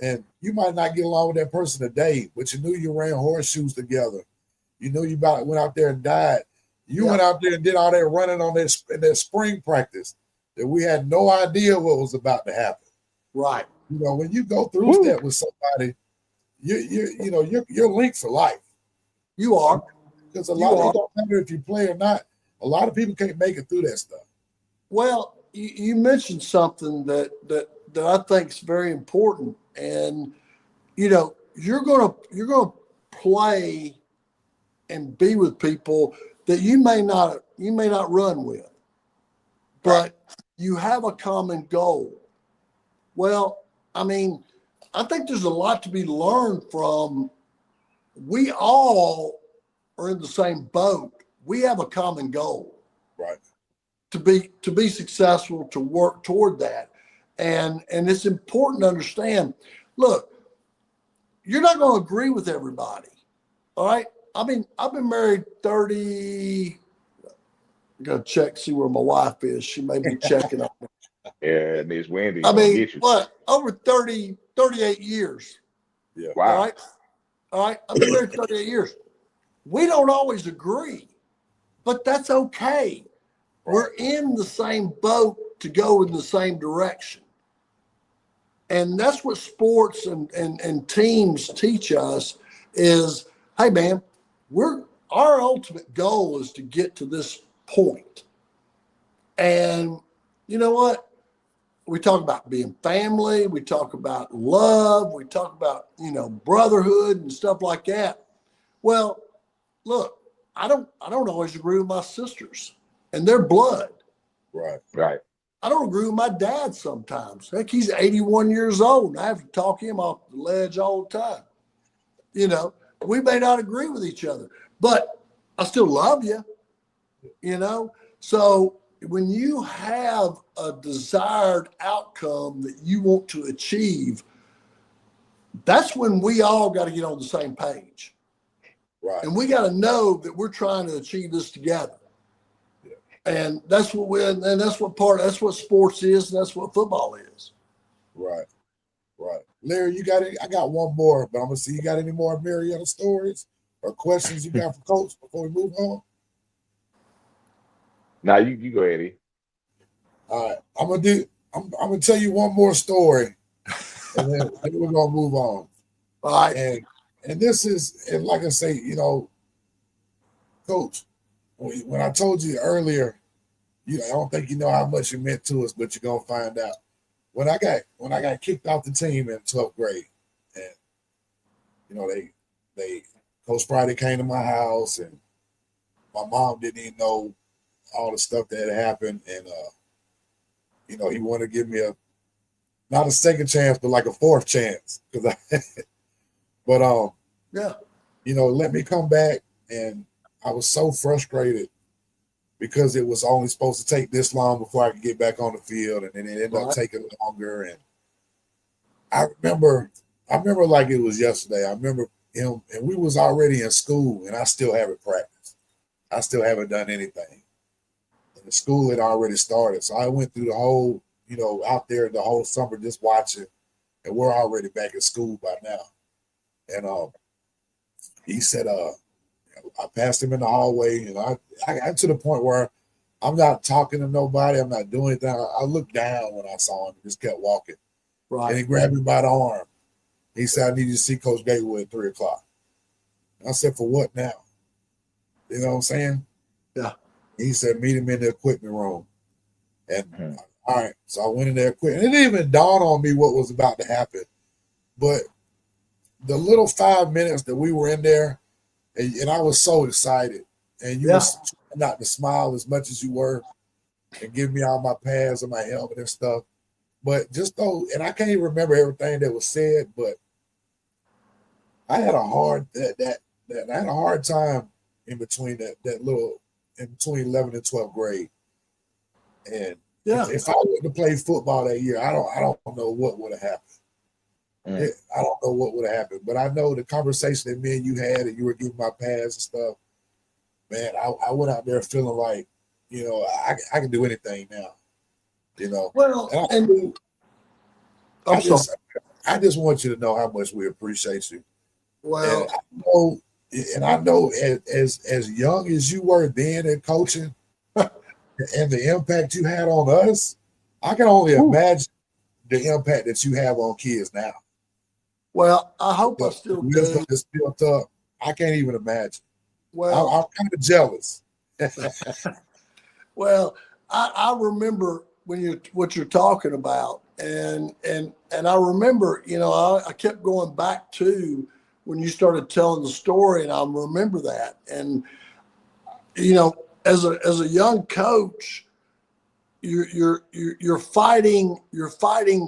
And you might not get along with that person today, but you knew you ran horseshoes together. You knew you went out there and died. You went out there and did all that running on that spring practice that we had no idea what was about to happen. Right. You know, when you go through that with somebody, you're linked for life. You are. Because it don't matter if you play or not. A lot of people can't make it through that stuff. Well, you mentioned something that I think is very important, and you're gonna play and be with people that you may not run with, but you have a common goal. Well, I mean, I think there's a lot to be learned from. We all are in the same boat. We have a common goal. Right. To be successful, to work toward that. And it's important to understand, look, you're not going to agree with everybody. All right. I mean, I've been married 30. I'm going to check, see where my wife is. She may be checking on me. Yeah, Miss Wendy. I mean, get you. what? Over 38 years. Yeah. Wow. All right. All right. I've been married 38 years. We don't always agree, but that's okay. We're in the same boat to go in the same direction. And that's what sports and teams teach us is, hey man, our ultimate goal is to get to this point. And you know what? We talk about being family, we talk about love, we talk about, brotherhood and stuff like that. Well, look, I don't always agree with my sisters and their blood. Right. Right. I don't agree with my dad sometimes. Heck, he's 81 years old, and I have to talk him off the ledge all the time. We may not agree with each other, but I still love you, So when you have a desired outcome that you want to achieve, that's when we all got to get on the same page. Right. And we got to know that we're trying to achieve this together. And that's that's what sports is, and that's what football is. Right. Right. Larry, you got it. I got one more, but I'm gonna see you got any more Marietta stories or questions you got for Coach before we move on? Now you go ahead, E. All right. I'm gonna tell you one more story and then we're gonna move on. All right. And this is, and like I say, Coach, when I told you earlier, I don't think you know how much it meant to us, but you're gonna find out. When I got kicked off the team in 12th grade, and they Coach Friday came to my house, and my mom didn't even know all the stuff that had happened, and he wanted to give me not a second chance, but like a fourth chance, let me come back, and I was so frustrated because it was only supposed to take this long before I could get back on the field, and then it ended up taking longer. And I remember like it was yesterday. I remember him, and we was already in school, and I still haven't practiced. I still haven't done anything. And the school had already started, so I went through the whole, out there the whole summer just watching, and we're already back at school by now. And he said, I passed him in the hallway, and I got to the point where I'm not talking to nobody. I'm not doing anything. I looked down when I saw him and just kept walking. Right. And he grabbed me by the arm. He said, I need you to see Coach Gatewood at 3:00. I said, for what now? You know what I'm saying? Yeah. He said, meet him in the equipment room. And all right. So I went in there quick. And it didn't even dawn on me what was about to happen. But the little 5 minutes that we were in there, and I was so excited. And you was not to smile as much as you were and give me all my pads and my helmet and stuff. But just though, and I can't even remember everything that was said, but I had a hard I had a hard time in between that little in between 11th and 12th grade. And Yeah. if I wouldn't have played football that year, I don't know what would have happened. I don't know what would have happened, but I know the conversation that me and you had, and you were giving my pass and stuff. Man, I went out there feeling like, I can do anything now. Well, I just want you to know how much we appreciate you. Well, I know as young as you were then at coaching, and the impact you had on us, I can only imagine the impact that you have on kids now. Well, I hope I still do. It's built up. I can't even imagine. Well, I'm kind of jealous. Well, I remember what you're talking about, and I remember, I kept going back to when you started telling the story, and I remember that, and as a young coach, you're fighting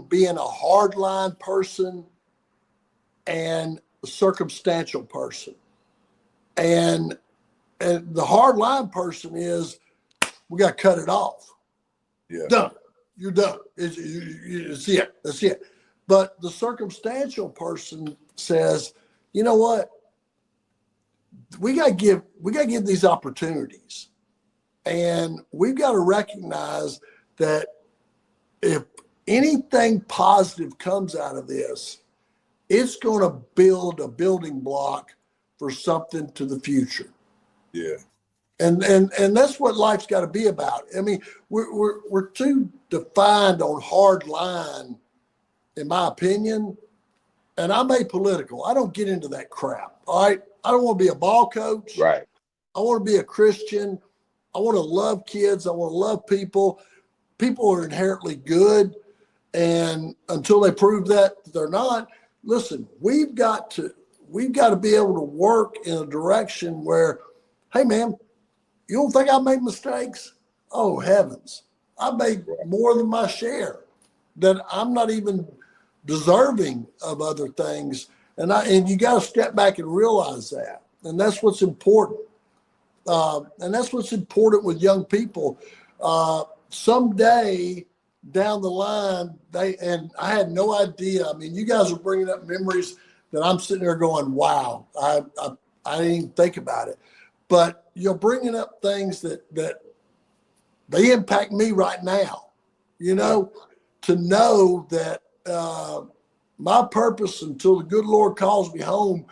being a hardline person and a circumstantial person, and the hardline person is, we got to cut it off. Yeah, done. You're done. It's it. That's it. But the circumstantial person says, you know what? We got to give these opportunities. And we've got to recognize that if anything positive comes out of this, it's going to build a building block for something to the future. Yeah. And that's what life's got to be about. I mean, we're too defined on hard line, in my opinion. And I'm apolitical. I don't get into that crap. All right. I don't want to be a ball coach. Right. I want to be a Christian. I want to love kids. I want to love people. People are inherently good. And until they prove that they're not, listen, we've got to be able to work in a direction where, hey man, you don't think I make mistakes? Oh heavens. I make more than my share, that I'm not even deserving of other things. And you got to step back and realize that. And that's what's important. And that's what's important with young people. Someday down the line, and I had no idea. I mean, you guys are bringing up memories that I'm sitting there going, wow, I didn't even think about it. But you're bringing up things that they impact me right now, to know that my purpose until the good Lord calls me home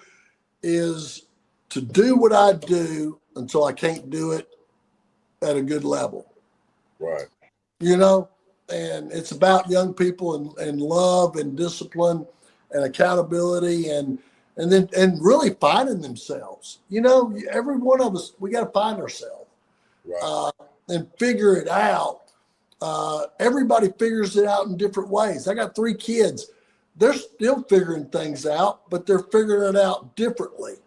is to do what I do until I can't do it at a good level. Right. And it's about young people and love and discipline and accountability and really finding themselves. Every one of us, we got to find ourselves. Right. And figure it out. Everybody figures it out in different ways. I got 3 kids. They're still figuring things out, but they're figuring it out differently.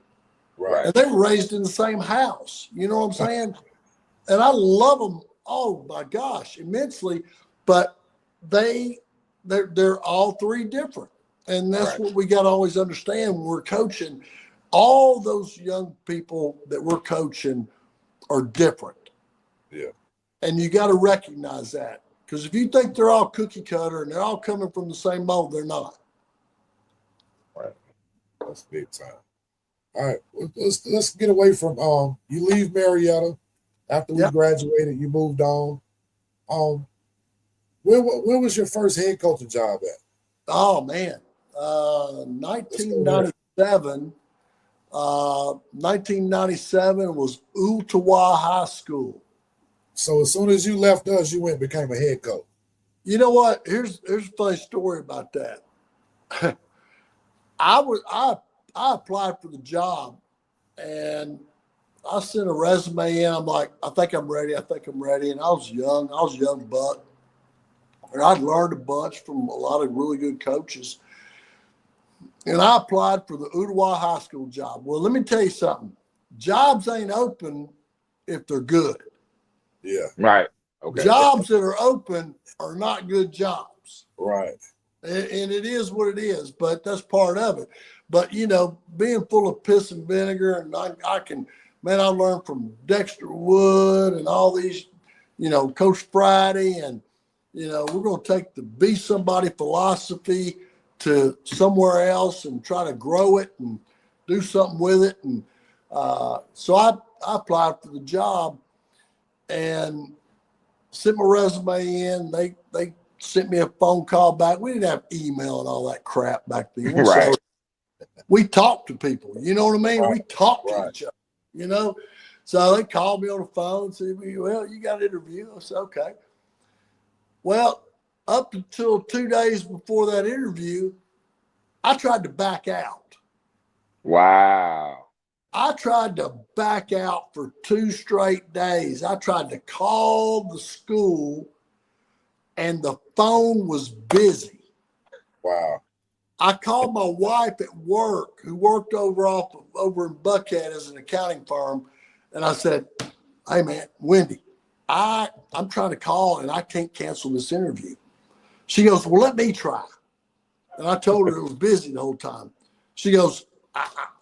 Right. And they were raised in the same house. You know what I'm saying? And I love them, oh my gosh, immensely. But they're all 3 different. And that's what we got to always understand when we're coaching. All those young people that we're coaching are different. Yeah. And you got to recognize that. Because if you think they're all cookie cutter and they're all coming from the same mold, they're not. Right. That's big time. All right. Let's get away from you leave Marietta after we graduated, you moved on. Where was your first head coaching job at? Oh man. 1997. 1997 was Ooltewah High School. So as soon as you left us, you went and became a head coach. You know what? Here's a funny story about that. I applied for the job and I sent a resume in. I'm like, I think I'm ready. And I was young. I was a young buck. And I'd learned a bunch from a lot of really good coaches. And I applied for the Ooltewah High School job. Well, let me tell you something. Jobs ain't open if they're good. Yeah. Right. Okay. Jobs that are open are not good jobs. times. Right. And it is what it is, but that's part of it. But, you know, being full of piss and vinegar, and I learned from Dexter Wood and all these, you know, Coach Friday, and, you know, we're going to take the be somebody philosophy to somewhere else and try to grow it and do something with it. And so I applied for the job and sent my resume in. They sent me a phone call back. We didn't have email and all that crap back then. Right. So we talked to people. You know what I mean? Right. We talked to Right. each other, you know? So they called me on the phone and said, well, you got an interview. I said, okay. Well, up until 2 days before that interview, I tried to back out. Wow. I tried to back out for 2 straight days. I tried to call the school and the phone was busy. Wow. I called my wife at work, who worked over in Buckhead as an accounting firm, and I said, hey man, Wendy, I'm trying to call and I can't cancel this interview. She goes, well, let me try. And I told her it was busy the whole time. She goes,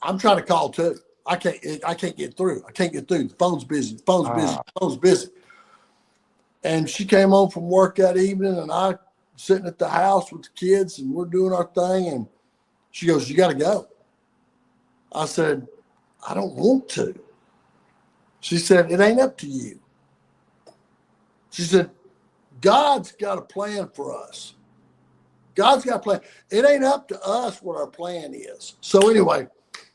I'm trying to call too. I can't get through. I can't get through. The phone's busy. The phone's busy. The phone's busy. And she came home from work that evening, and I sitting at the house with the kids, and we're doing our thing. And she goes, you got to go. I said, I don't want to. She said, it ain't up to you. She said, God's got a plan for us. God's got a plan. It ain't up to us what our plan is. So anyway,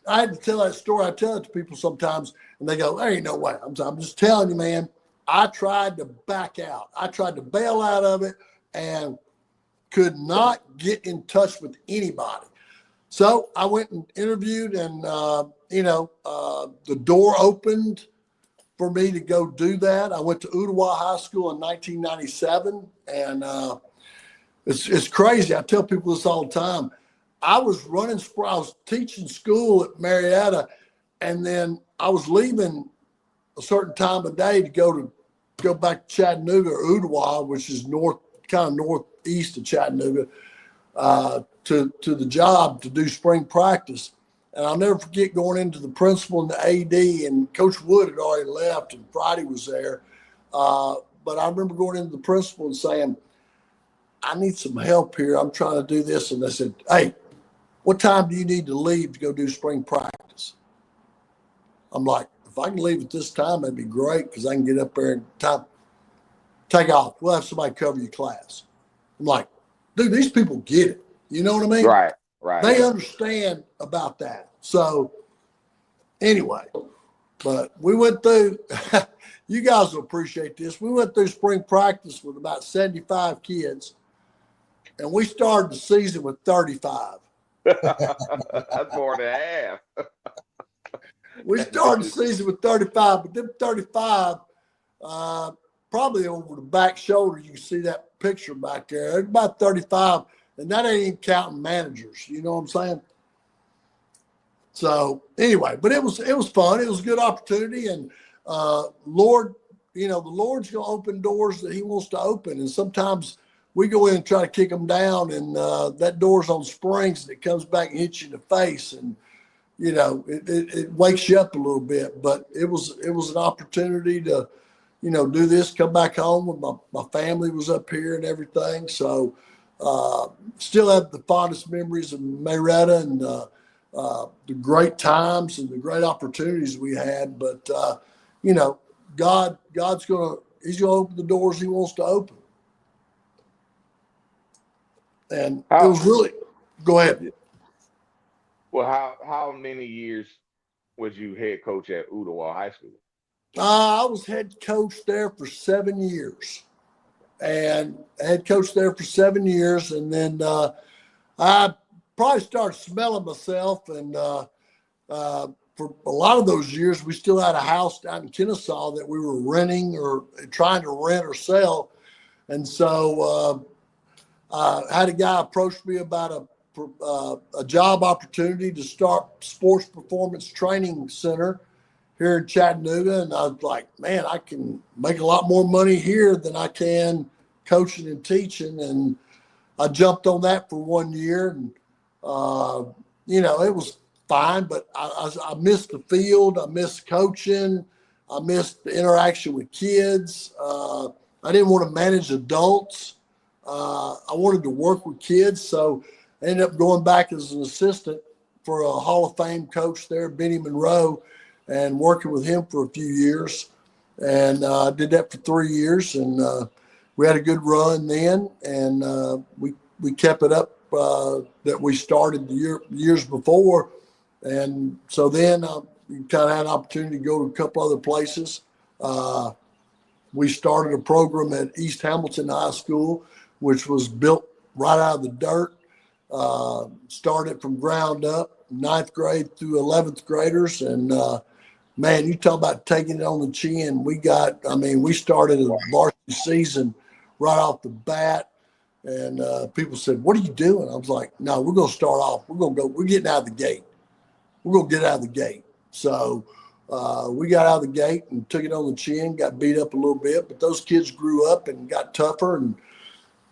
I had to tell that story. I tell it to people sometimes, and they go, there ain't no way. I'm just telling you, man, I tried to back out. I tried to bail out of it and could not get in touch with anybody. So I went and interviewed, and, the door opened for me to go do that. I went to Ottawa High School in 1997, and it's crazy. I tell people this all the time. I was teaching school at Marietta, and then I was leaving a certain time of day to go back to Chattanooga or Ottawa, which is kind of northeast of Chattanooga, to the job to do spring practice. And I'll never forget going into the principal and the AD, and Coach Wood had already left and Friday was there. But I remember going into the principal and saying, I need some help here. I'm trying to do this. And they said, hey, what time do you need to leave to go do spring practice? I'm like, if I can leave at this time, that'd be great, because I can get up there and take off. We'll have somebody cover your class. I'm like, dude, these people get it. You know what I mean? Right. They understand about that. So anyway, but we went through, you guys will appreciate this. We went through spring practice with about 75 kids, and we started the season with 35. That's more than half. We started the season with 35, but them 35, probably over the back shoulder, you can see that picture back there. It's about 35, and that ain't even counting managers. You know what I'm saying? So anyway, but it was fun. It was a good opportunity, and Lord, the Lord's going to open doors that He wants to open, and sometimes we go in and try to kick them down, and that door's on springs, and it comes back and hits you in the face, and it wakes you up a little bit. But it was an opportunity to, do this, come back home with my family was up here and everything. So still have the fondest memories of Marietta and the great times and the great opportunities we had. But God's He's gonna open the doors He wants to open. And it was really, go ahead. Well, how many years was you head coach at Ottawa High School? I was head coach there for 7 years, and head coach there for 7 years. And then I probably started smelling myself. And for a lot of those years, we still had a house down in Kennesaw that we were renting or trying to rent or sell. And so I had a guy approach me about a job opportunity to start Sports Performance Training Center here in Chattanooga. And I was like, man, I can make a lot more money here than I can coaching and teaching. And, I jumped on that for 1 year, and it was fine, but I missed the field. I missed coaching. I missed the interaction with kids. I didn't want to manage adults. I wanted to work with kids, so I ended up going back as an assistant for a Hall of Fame coach there, Benny Monroe, and working with him for a few years. And I did that for 3 years, and we had a good run then, and we kept it up that we started the years before. And so then we kind of had an opportunity to go to a couple other places. We started a program at East Hamilton High School, which was built right out of the dirt. Started from ground up, 9th grade through 11th graders. And man, you talk about taking it on the chin. We started a varsity season right off the bat. And people said, "What are you doing?" I was like, "No, we're going to start off. We're getting out of the gate. We're going to get out of the gate." So we got out of the gate and took it on the chin, got beat up a little bit, but those kids grew up and got tougher. And,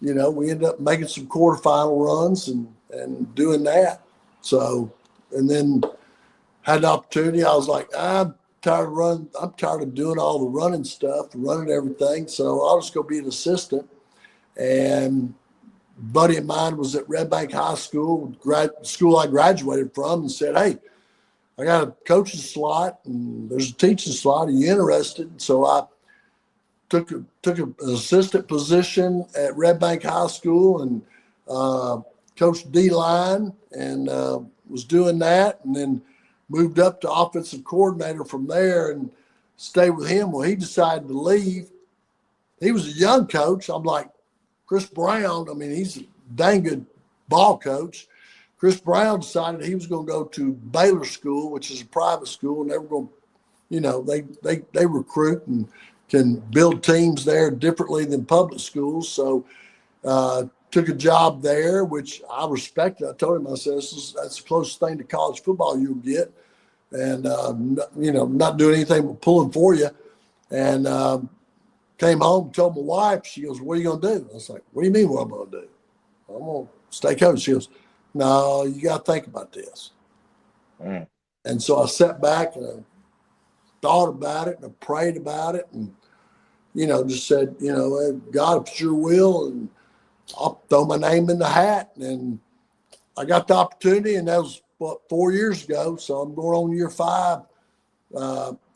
we ended up making some quarterfinal runs and doing that. So, and then had the opportunity. I was like, I'm tired of running. I'm tired of doing all the running stuff, running everything. So I'll just go be an assistant. And a buddy of mine was at Red Bank High School, school I graduated from, and said, "Hey, I got a coaching slot and there's a teaching slot. Are you interested?" So I took an assistant position at Red Bank High School and coached D-line and was doing that, and then moved up to offensive coordinator from there and stayed with him. Well, he decided to leave. He was a young coach. I'm like, Chris Brown, he's a dang good ball coach. Chris Brown decided he was going to go to Baylor School, which is a private school, and they were going to, they recruit and can build teams there differently than public schools. So took a job there, which I respected. I told him, I said, that's the closest thing to college football you'll get. And, not doing anything but pulling for you. And came home, told my wife, she goes, "What are you going to do?" I was like, "What do you mean what I'm going to do? I'm going to stay coach." She goes, "No, you got to think about this." Mm. And so I sat back and I thought about it and I prayed about it and, just said, "God, if it's your will, and I'll throw my name in the hat." And I got the opportunity, and that was 4 years ago. So I'm going on year 5.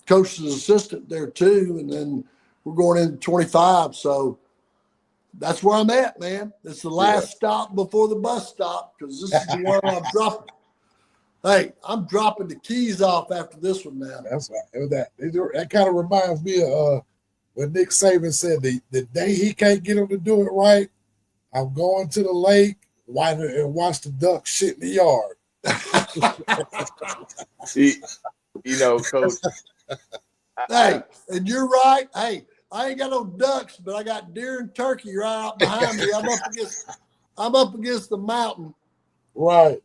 Coached as assistant there too. And then we're going into 25. So that's where I'm at, man. It's the last stop before the bus stop, because this is the one I'm dropping. Hey, I'm dropping the keys off after this one now. That's right. That kind of reminds me of when Nick Saban said the day he can't get him to do it right, I'm going to the lake and watch the ducks shit in the yard. Coach. Hey, and you're right. Hey, I ain't got no ducks, but I got deer and turkey right out behind me. I'm up against the mountain. Right.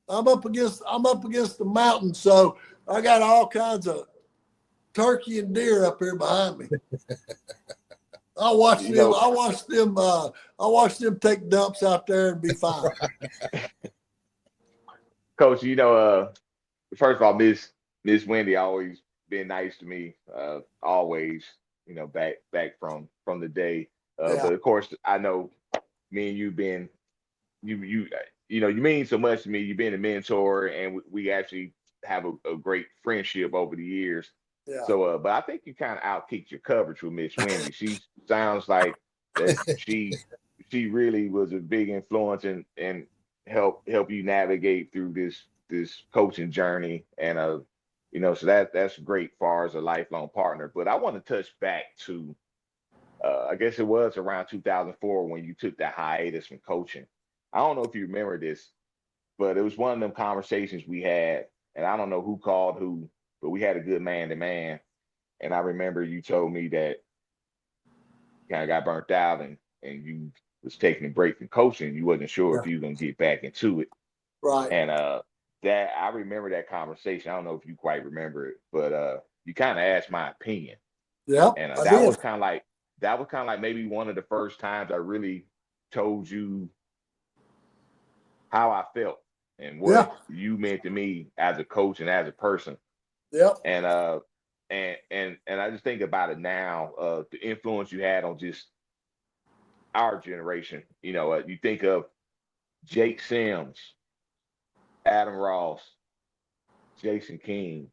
I'm up against the mountain, so I got all kinds of turkey and deer up here behind me. I watch them take dumps out there and be fine. Coach, first of all, Miss Wendy always been nice to me. Always, back from the day. But of course, I know me and you been you mean so much to me. You've been a mentor, and we actually have a great friendship over the years. Yeah. So, but I think you kind of outkicked your coverage with Miss Wendy. She sounds like that she really was a big influence and help you navigate through this coaching journey. And so that's great as far as a lifelong partner. But I want to touch back to I guess it was around 2004 when you took that hiatus from coaching. I don't know if you remember this, but it was one of them conversations we had, and I don't know who called who, but we had a good man-to-man. And I remember you told me that you kind of got burnt out and you was taking a break from coaching. You wasn't sure if you were going to get back into it. Right. And that I remember that conversation. I don't know if you quite remember it, but you kind of asked my opinion. Yeah. And that was kind of like maybe one of the first times I really told you how I felt and Yeah. what you meant to me as a coach and as a person. Yep. And I just think about it now, the influence you had on just our generation. You think of Jake Sims, Adam Ross, Jason King,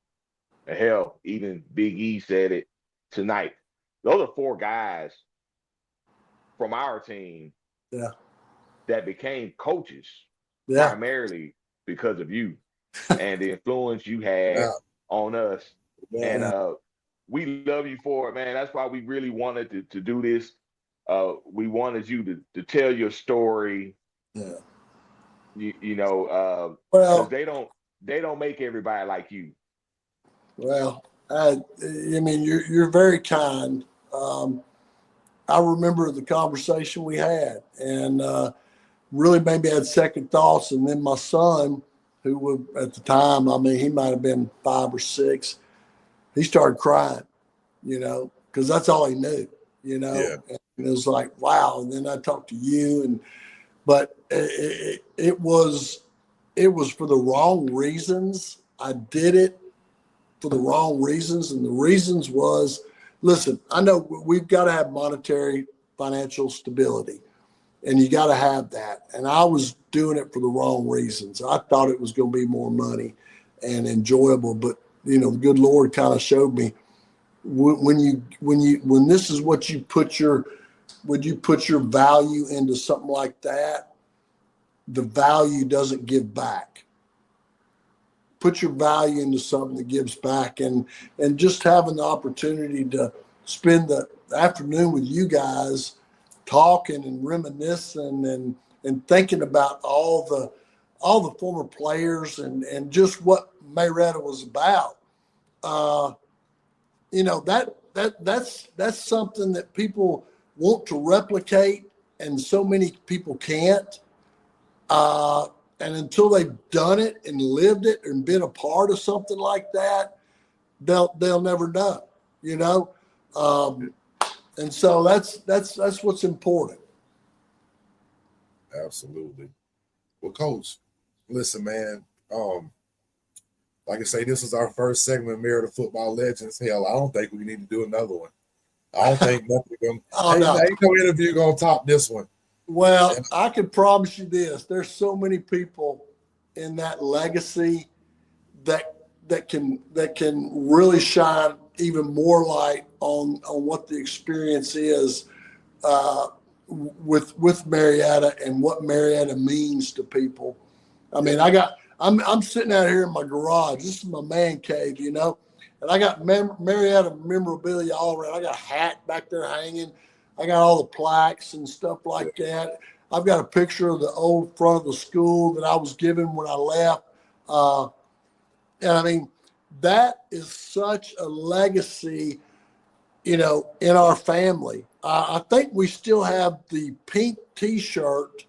hell, even Big E said it tonight. Those are four guys from our team Yeah. that became coaches Yeah. primarily because of you and the influence you had on us. Yeah. And we love you for it, man. That's why we really wanted to do this. We wanted you to tell your story. Yeah. Because Well, they don't make everybody like you. well, I mean, you're very kind. I remember the conversation we had, and really maybe had second thoughts. And then my son, who was at the time, I mean, he might have been 5 or 6, he started crying, because that's all he knew, Yeah. And it was like, wow. And then I talked to you, but it was for the wrong reasons. I did it for the wrong reasons. And the reasons was, listen, I know we've got to have monetary financial stability, and you got to have that. And I was doing it for the wrong reasons. I thought it was going to be more money and enjoyable, but the good Lord kind of showed me when this is what you put your value into something like that, the value doesn't give back. Put your value into something that gives back, and just having the opportunity to spend the afternoon with you guys talking and reminiscing and thinking about all the former players and just what Marietta was about. That's something that people want to replicate, and so many people can't. And until they've done it and lived it and been a part of something like that, they'll never know. And so that's what's important. Absolutely. Well, Coach, listen, man. Like I say, this is our first segment, Marietta Football Legends. Hell, I don't think we need to do another one. I don't think nothing ain't no interview gonna top this one. Well, I can promise you this: there's so many people in that legacy that can really shine even more light on what the experience is with Marietta and what Marietta means to people. I mean, I'm sitting out here in my garage. This is my man cave, and I got Marietta memorabilia all around. I got a hat back there hanging. I got all the plaques and stuff like that. I've got a picture of the old front of the school that I was given when I left. And I mean, that is such a legacy, in our family. I think we still have the pink T-shirt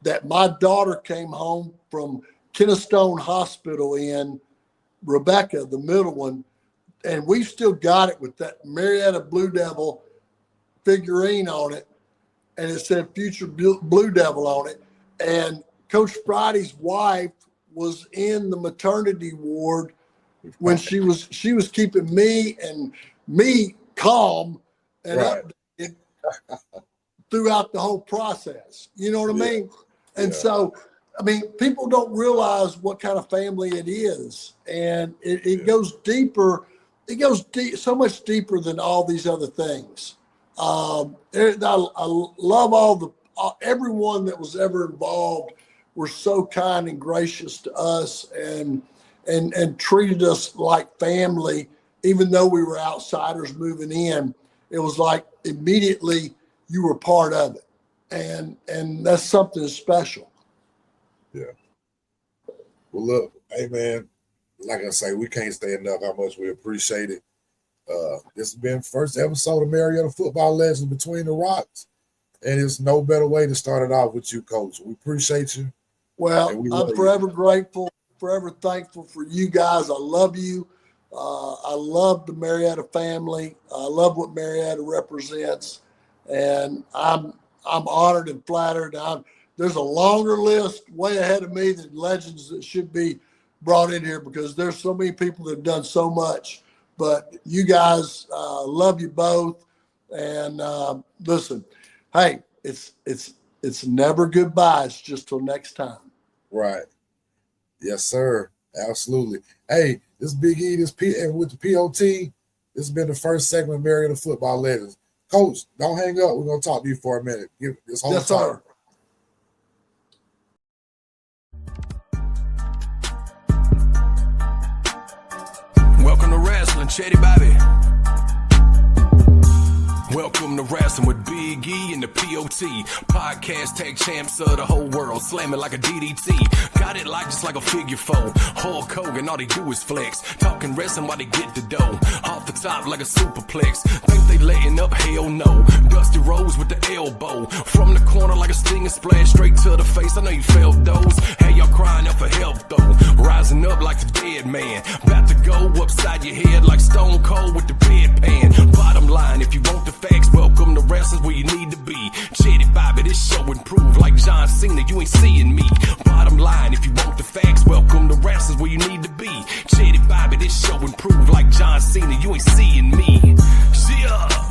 that my daughter came home from Kennestone Hospital in, Rebecca, the middle one, and we've still got it with that Marietta Blue Devil figurine on it, and it said Future Blue Devil on it. And Coach Friday's wife was in the maternity ward when she was keeping me calm and updated throughout the whole process. You know what I mean? And so, I mean, people don't realize what kind of family it is, and it goes deeper. It goes so much deeper than all these other things. I love everyone that was ever involved were so kind and gracious to us and treated us like family, even though we were outsiders moving in. It was like immediately you were part of it. And that's something special. Yeah. Well, look, hey, man, like I say, we can't say enough how much we appreciate it. This has been first episode of Marietta Football Legends Between the Rocks, and it's no better way to start it off with you, Coach. We appreciate you. Well, I'm forever grateful, forever thankful for you guys. I love you. I love the Marietta family. I love what Marietta represents, and I'm honored and flattered. there's a longer list way ahead of me than legends that should be brought in here because there's so many people that have done so much. But you guys, love you both. And listen, hey, it's never goodbye. It's just till next time. Right. Yes, sir. Absolutely. Hey, this Big E, and with the POT, this has been the first segment of Marietta Football Legends. Coach, don't hang up. We're going to talk to you for a minute. Give this whole Yes, time. sir. Welcome to wrestling, Chetty Bobby. Welcome to Wrestling with Big E and the POT. Podcast tag champs of the whole world, slamming like a DDT. Got it like just like a figure four. Hulk Hogan, all they do is flex. Talking wrestling while they get the dough. Off the top like a superplex. Think they letting up? Hell no. Dusty Rose with the elbow. From the corner like a stinging splash. Straight to the face, I know you felt those. Hey, y'all crying out for help though. Rising up like the dead man. About to go upside your head like Stone Cold with the bedpan. Bottom line, if you want the facts, welcome to wrestling's where you need to be. Chetty Bobby, this show improved like John Cena, you ain't seeing me. Bottom line, if you want the facts, welcome to wrestling's where you need to be. Chetty Bobby, this show improved like John Cena, you ain't seeing me. Yeah.